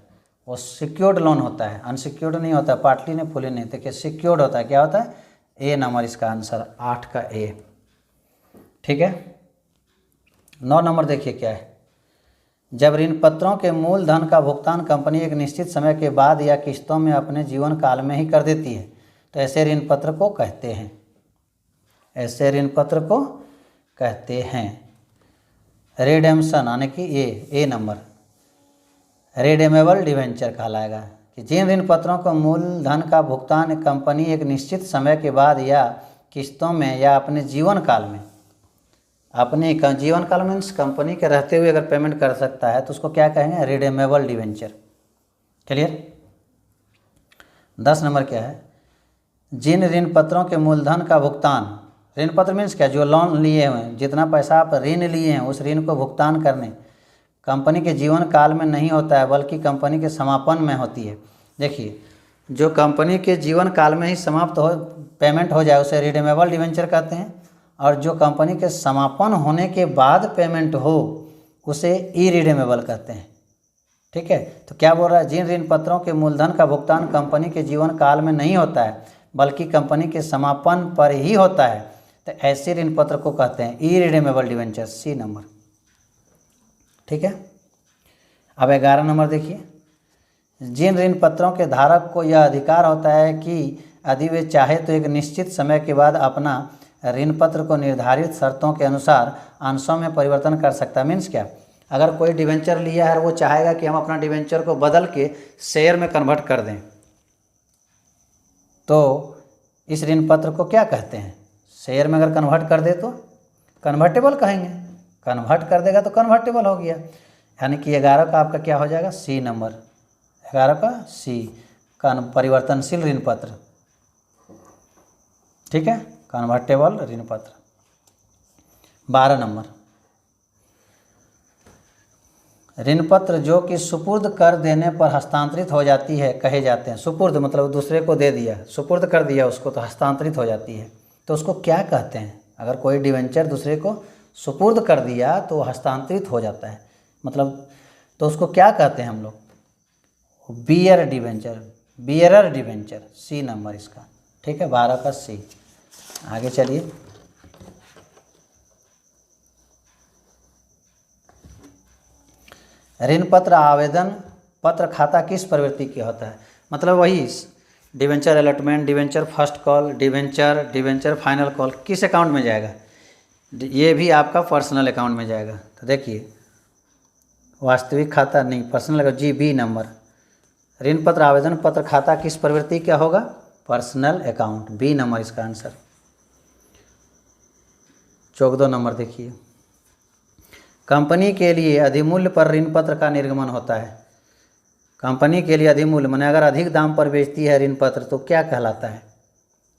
वो सिक्योर्ड लोन होता है, अनसिक्योर्ड नहीं होता, पार्टली नहीं फुली नहीं, देखिए सिक्योर्ड होता है, क्या होता है, ए नंबर इसका आंसर, 8 का ए। ठीक है। 9 नंबर देखिए क्या है, जब ऋण पत्रों के मूलधन का भुगतान कंपनी एक निश्चित समय के बाद या किस्तों में अपने जीवन काल में ही कर देती है तो ऐसे ऋण पत्र को कहते हैं, ऐसे ऋण पत्र को कहते हैं रिडेम्पशन, यानी कि ए नंबर रिडेमेबल डिवेंचर कहलाएगा, कि जिन ऋण पत्रों को मूलधन का भुगतान कंपनी एक निश्चित समय के बाद या किस्तों में या अपने जीवन काल में, अपने जीवन काल में कंपनी के रहते हुए अगर पेमेंट कर सकता है तो उसको क्या कहेंगे, रिडेमेबल डिवेंचर। क्लियर। 10 नंबर क्या है, जिन ऋण पत्रों के मूलधन का भुगतान, ऋण पत्र मीन्स क्या, जो लोन लिए हुए हैं, जितना पैसा आप ऋण लिए हैं उस ऋण को भुगतान करने कंपनी के जीवन काल में नहीं होता है बल्कि कंपनी के समापन में होती है। देखिए जो कंपनी के जीवन काल में ही समाप्त हो, पेमेंट हो जाए उसे रिडेमेबल डिवेंचर कहते हैं, और जो कंपनी के समापन होने के बाद पेमेंट हो उसे इरिडेमेबल कहते हैं। ठीक है। तो क्या बोल रहा है, जिन ऋण पत्रों के मूलधन का भुगतान कंपनी के जीवन काल में नहीं होता है बल्कि कंपनी के समापन पर ही होता है तो ऐसे ऋण पत्र को कहते हैं इरिडेमेबल डिवेंचर, सी नंबर। ठीक है। अब 11 नंबर देखिए, जिन ऋण पत्रों के धारक को यह अधिकार होता है कि यदि वे चाहे तो एक निश्चित समय के बाद अपना ऋण पत्र को निर्धारित शर्तों के अनुसार अंशों में परिवर्तन कर सकता है। मीन्स क्या, अगर कोई डिवेंचर लिया है और वो चाहेगा कि हम अपना डिवेंचर को बदल के शेयर में कन्वर्ट कर दें तो इस ऋण पत्र को क्या कहते हैं, शेयर में अगर कन्वर्ट कर दे तो कन्वर्टेबल कहेंगे, कन्वर्ट कर देगा तो कन्वर्टेबल हो गया, यानी कि 11 का आपका क्या हो जाएगा, सी नंबर, 11 का सी, परिवर्तनशील ऋण पत्र। ठीक है, कन्वर्टेबल ऋण पत्र। 12 नंबर, ऋण पत्र जो कि सुपुर्द कर देने पर हस्तांतरित हो जाती है कहे जाते हैं। सुपुर्द मतलब दूसरे को दे दिया, सुपुर्द कर दिया उसको तो हस्तांतरित हो जाती है, तो उसको क्या कहते हैं, अगर कोई डिवेंचर दूसरे को सुपुर्द कर दिया तो हस्तांतरित हो जाता है, मतलब तो उसको क्या कहते हैं हम लोग, bear debenture, bearer debenture, C number इसका। ठीक है, 12 का सी। आगे चलिए, ऋण पत्र आवेदन पत्र खाता किस प्रवृत्ति के होता है, मतलब वही debenture allotment, debenture first call, debenture final call किस अकाउंट में जाएगा, ये भी आपका पर्सनल अकाउंट में जाएगा। तो देखिए वास्तविक खाता नहीं, पर्सनल, जी बी नंबर, ऋण पत्र आवेदन पत्र खाता किस प्रवृत्ति का होगा, पर्सनल अकाउंट, बी नंबर इसका आंसर। 14 नंबर देखिए, कंपनी के लिए अधिमूल्य पर ऋण पत्र का निर्गमन होता है। कंपनी के लिए अधिमूल्य माने अगर अधिक दाम पर बेचती है ऋण पत्र तो क्या कहलाता है,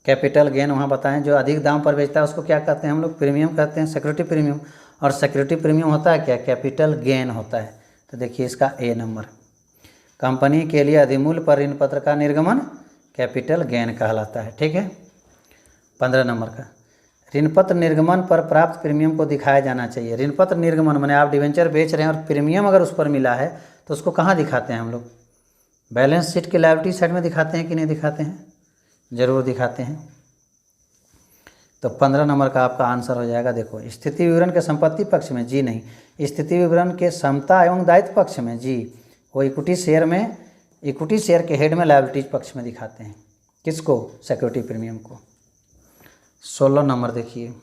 कैपिटल गेन, वहाँ बताएं जो अधिक दाम पर बेचता है उसको क्या कहते हैं हम लोग, प्रीमियम कहते हैं, सिक्योरिटी प्रीमियम, और सिक्योरिटी प्रीमियम होता है क्या, कैपिटल गेन होता है। तो देखिए इसका ए नंबर, कंपनी के लिए अधिमूल्य पर ऋण पत्र का निर्गमन कैपिटल गेन कहलाता है। ठीक है। 15 नंबर का, ऋण पत्र निर्गमन पर प्राप्त प्रीमियम को दिखाया जाना चाहिए। ऋण पत्र निर्गमन माने आप डिवेंचर बेच रहे हैं और प्रीमियम अगर उस पर मिला है तो उसको कहाँ दिखाते हैं हम लोग, बैलेंस शीट के लायबिलिटी साइड में दिखाते हैं कि नहीं दिखाते हैं, जरूर दिखाते हैं। तो 15 नंबर का आपका आंसर हो जाएगा, देखो स्थिति विवरण के संपत्ति पक्ष में, जी नहीं, स्थिति विवरण के समता एवं दायित्व पक्ष में, जी, वो इक्विटी शेयर में, इक्विटी शेयर के हेड में लायबिलिटीज पक्ष में दिखाते हैं, किसको, सिक्योरिटी प्रीमियम को। 16 नंबर देखिए,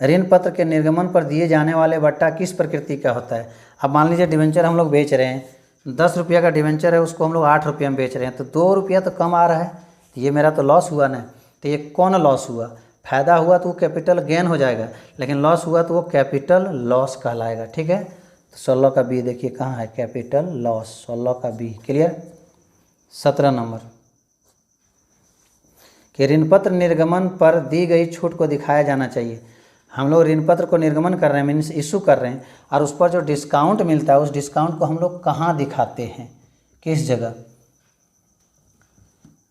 ऋण पत्र के निर्गमन पर दिए जाने वाले बट्टा किस प्रकृति का होता है। अब मान लीजिए डिवेंचर हम लोग बेच रहे हैं, 10 रुपया का डिवेंचर है, उसको हम लोग 8 रुपये में बेच रहे हैं, तो 2 रुपया तो कम आ रहा है, तो ये मेरा तो लॉस हुआ ना, तो ये कौन लॉस हुआ, फायदा हुआ तो वो कैपिटल गेन हो जाएगा, लेकिन लॉस हुआ तो वो कैपिटल लॉस कहलाएगा। ठीक है, तो 16 का बी देखिए कहाँ है, कैपिटल लॉस, 16 का बी। क्लियर। 17 नंबर, कि ऋण पत्र निर्गमन पर दी गई छूट को दिखाया जाना चाहिए। हम लोग ऋण पत्र को निर्गमन कर रहे हैं, मीन्स इशू कर रहे हैं, और उस पर जो डिस्काउंट मिलता है उस डिस्काउंट को हम लोग कहाँ दिखाते हैं, किस जगह?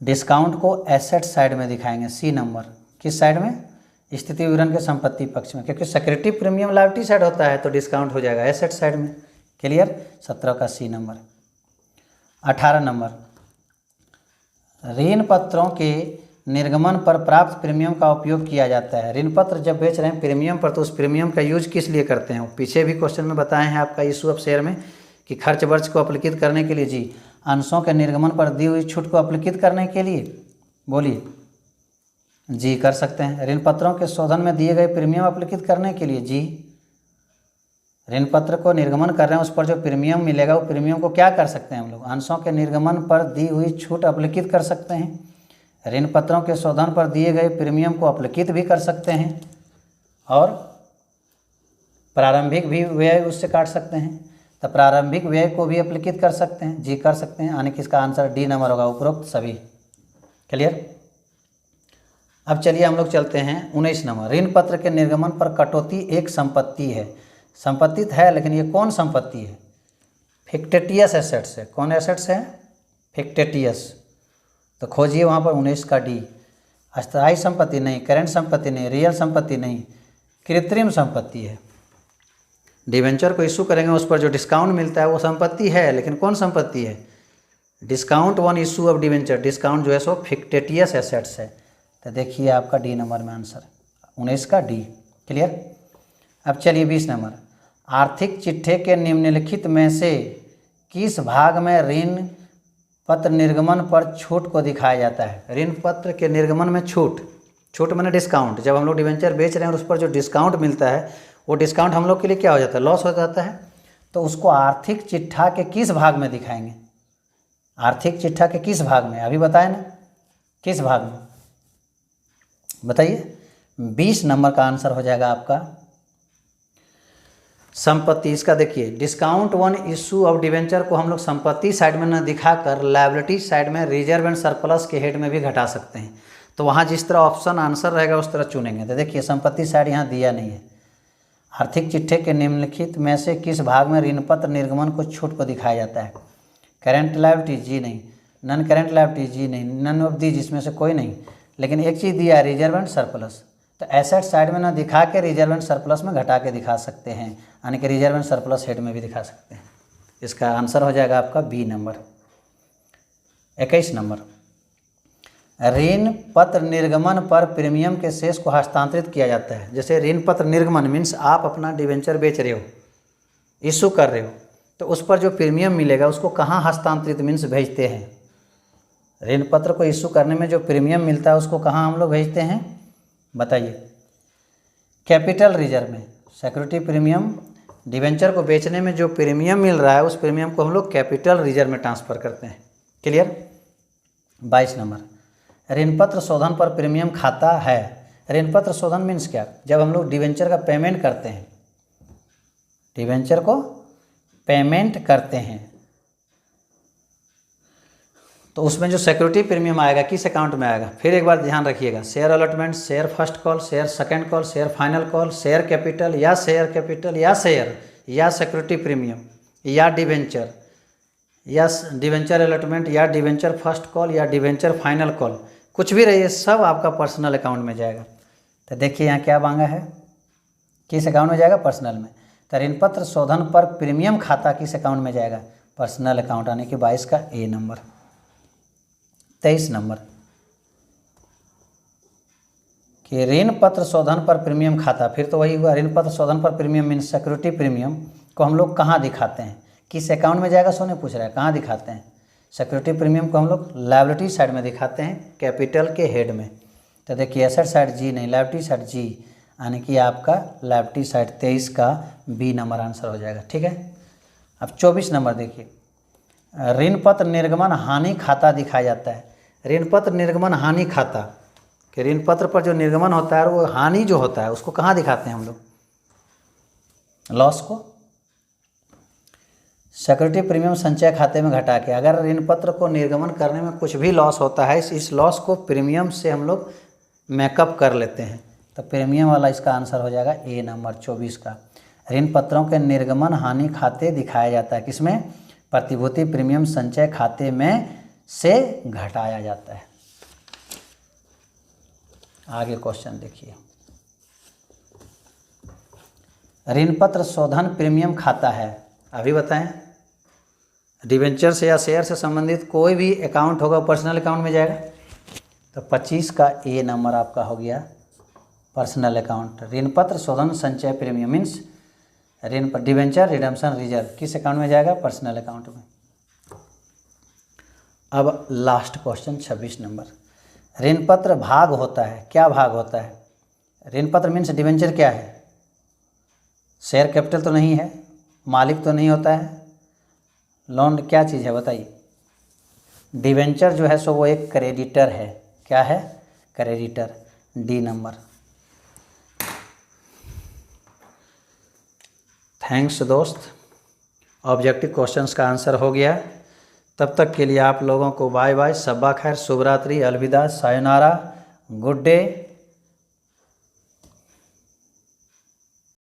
डिस्काउंट को एसेट साइड में दिखाएंगे, सी नंबर। किस साइड में? स्थिति विवरण के संपत्ति पक्ष में, क्योंकि सिक्योरिटी प्रीमियम लायबिलिटी साइड होता है तो डिस्काउंट हो जाएगा एसेट साइड में। क्लियर? 17 का सी नंबर। 18 नंबर, ऋण पत्रों के निर्गमन पर प्राप्त प्रीमियम का उपयोग किया जाता है। ऋण पत्र जब बेच रहे हैं प्रीमियम पर, तो उस प्रीमियम का यूज किस लिए करते हैं? पीछे भी क्वेश्चन में बताए हैं आपका इशू ऑफ शेयर में कि खर्च वर्च को अपलिखित करने के लिए, जी। अंशों के निर्गमन पर दी हुई छूट को अपलिखित करने के लिए, बोलिए। जी, कर सकते हैं। ऋण पत्रों के शोधन में दिए गए प्रीमियम अपलिखित करने के लिए, जी। ऋण पत्र को निर्गमन कर रहे हैं, उस पर जो प्रीमियम मिलेगा वो प्रीमियम को क्या कर सकते हैं हम लोग? अंशों के निर्गमन पर दी हुई छूट अपलिखित कर सकते हैं। ऋण पत्रों के शोधन पर दिए गए प्रीमियम को अपलिखित भी कर सकते हैं, और प्रारंभिक भी व्यय उससे काट सकते हैं, तो प्रारंभिक व्यय को भी अपलिखित कर सकते हैं। जी, कर सकते हैं, यानी कि इसका आंसर डी नंबर होगा, उपरोक्त सभी। क्लियर? अब चलिए हम लोग चलते हैं 19 नंबर, ऋण पत्र के निर्गमन पर कटौती एक संपत्ति है। संपत्ति है, लेकिन ये कौन संपत्ति है? फिक्टिटियस एसेट्स है। कौन एसेट्स है? फिक्टिटियस। तो खोजिए वहाँ पर 19 का डी। अस्थायी संपत्ति नहीं, करेंट संपत्ति नहीं, रियल संपत्ति नहीं, कृत्रिम संपत्ति है। डिवेंचर को इशू करेंगे, उस पर जो डिस्काउंट मिलता है वो संपत्ति है, लेकिन कौन संपत्ति है? Discount on issue of debenture, discount जो है सो फिक्टिटियस एसेट्स है। तो देखिए आपका डी नंबर में आंसर 19 का डी। क्लियर? अब चलिए 20 नंबर, आर्थिक चिट्ठे के निम्नलिखित में से किस भाग में ऋण पत्र निर्गमन पर छूट को दिखाया जाता है? ऋण पत्र के निर्गमन में छूट, छूट माने डिस्काउंट। जब हम लोग डिवेंचर बेच रहे हैं और उस पर जो डिस्काउंट मिलता है वो डिस्काउंट हम लोग के लिए क्या हो जाता है? लॉस हो जाता है। तो उसको आर्थिक चिट्ठा के किस भाग में दिखाएंगे? आर्थिक चिट्ठा के किस भाग में? अभी बताए ना, किस भाग में बताइए। 20 नंबर का आंसर हो जाएगा आपका संपत्ति। इसका देखिए, discount one issue of debenture को हम लोग संपत्ति साइड में न दिखाकर लायबिलिटी साइड में रिजर्व एंड सरप्लस के हेड में भी घटा सकते हैं। तो वहाँ जिस तरह ऑप्शन आंसर रहेगा उस तरह चुनेंगे। तो देखिए संपत्ति साइड यहाँ दिया नहीं है। आर्थिक चिट्ठे के निम्नलिखित में से किस भाग में ऋण पत्र निर्गमन को छूट को दिखाया जाता है? करेंट लायबिलिटी, जी नहीं। नॉन करेंट लायबिलिटी, जी नहीं। नन ऑफ दी, जिसमें से कोई नहीं। लेकिन एक चीज़ दिया है, रिजर्व एंड सरप्लस। तो एसेट साइड में ना दिखा के रिजर्व एंड सरप्लस में घटा के दिखा सकते हैं, यानी कि रिजर्व एंड सरप्लस हेड में भी दिखा सकते हैं। इसका आंसर हो जाएगा आपका बी नंबर। 21 नंबर, ऋण पत्र निर्गमन पर प्रीमियम के शेष को हस्तांतरित किया जाता है। जैसे ऋण पत्र निर्गमन मीन्स आप अपना डिवेंचर बेच रहे हो, इशू कर रहे हो, तो उस पर जो प्रीमियम मिलेगा उसको कहाँ हस्तांतरित मीन्स भेजते हैं? ऋण पत्र को इशू करने में जो प्रीमियम मिलता है उसको कहाँ हम लोग भेजते हैं बताइए? कैपिटल रिजर्व में। सिक्योरिटी प्रीमियम, डिवेंचर को बेचने में जो प्रीमियम मिल रहा है उस प्रीमियम को हम लोग कैपिटल रिजर्व में ट्रांसफ़र करते हैं। क्लियर? 22 नंबर, ऋण पत्र शोधन पर प्रीमियम खाता है। ऋण पत्र शोधन मीन्स क्या? जब हम लोग डिवेंचर का पेमेंट करते हैं, डिवेंचर को पेमेंट करते हैं, तो उसमें जो सिक्योरिटी प्रीमियम आएगा किस अकाउंट में आएगा? फिर एक बार ध्यान रखिएगा, share allotment, share first call, share second call, share final call, share capital या शेयर कैपिटल या शेयर या सिक्योरिटी प्रीमियम या डिवेंचर या डिवेंचर अलॉटमेंट या डिवेंचर फर्स्ट कॉल या डिवेंचर फाइनल कॉल, कुछ भी रहिए, सब आपका पर्सनल अकाउंट में जाएगा। तो देखिए यहाँ क्या मांगा है, किस अकाउंट में जाएगा? पर्सनल में। तो ऋण पत्र शोधन पर प्रीमियम खाता किस अकाउंट में जाएगा? पर्सनल अकाउंट, यानी कि 22 का ए नंबर। 23 नंबर, कि ऋण पत्र शोधन पर प्रीमियम खाता, फिर तो वही हुआ, ऋण पत्र शोधन पर प्रीमियम मीन सिक्योरिटी प्रीमियम को हम लोग कहाँ दिखाते हैं? किस अकाउंट में जाएगा? सोने पूछ रहा है कहाँ दिखाते हैं? सिक्योरिटी प्रीमियम को हम लोग लायबिलिटी साइड में दिखाते हैं, कैपिटल के हेड में। तो देखिए एसेट साइड जी नहीं, लायबिलिटी साइड जी, यानी कि आपका लायबिलिटी साइड 23 का बी नंबर आंसर हो जाएगा। ठीक है। अब 24 नंबर देखिए, ऋण पत्र निर्गमन हानि खाता दिखाया जाता है। ऋण पत्र निर्गमन हानि खाता, कि ऋण पत्र पर जो निर्गमन होता है वो हानि जो होता है उसको कहाँ दिखाते हैं हम लोग? लॉस को। सिक्योरिटी प्रीमियम संचय खाते में घटा के, अगर ऋण पत्र को निर्गमन करने में कुछ भी लॉस होता है, इस लॉस को प्रीमियम से हम लोग मेकअप कर लेते हैं, तो प्रीमियम वाला इसका आंसर हो जाएगा ए नंबर 24 का। ऋण पत्रों के निर्गमन हानि खाते दिखाया जाता है, किसमें? प्रतिभूति प्रीमियम संचय खाते में से घटाया जाता है। आगे क्वेश्चन देखिए, ऋण पत्र शोधन प्रीमियम खाता है, अभी बताएं। डिवेंचर से या शेयर से संबंधित कोई भी अकाउंट होगा पर्सनल अकाउंट में जाएगा, तो 25 का ए नंबर आपका हो गया पर्सनल अकाउंट। ऋण पत्र शोधन संचय प्रीमियम मीन्स ऋण पर डिवेंचर रिडेम्पशन रिजर्व किस अकाउंट में जाएगा? पर्सनल अकाउंट में। अब लास्ट क्वेश्चन 26 नंबर, ऋण पत्र भाग होता है, क्या भाग होता है? ऋण पत्र मीन्स डिवेंचर क्या है? शेयर कैपिटल तो नहीं है, मालिक तो नहीं होता है, लोन क्या चीज़ है बताइए? डिवेंचर जो है सो वो एक क्रेडिटर है, क्या है? Creditor, D number. थैंक्स दोस्त, ऑब्जेक्टिव क्वेश्चंस का आंसर हो गया। तब तक के लिए आप लोगों को बाय बाय, शब्बा खैर, शुभ रात्रि, अलविदा, सायोनारा, गुड डे।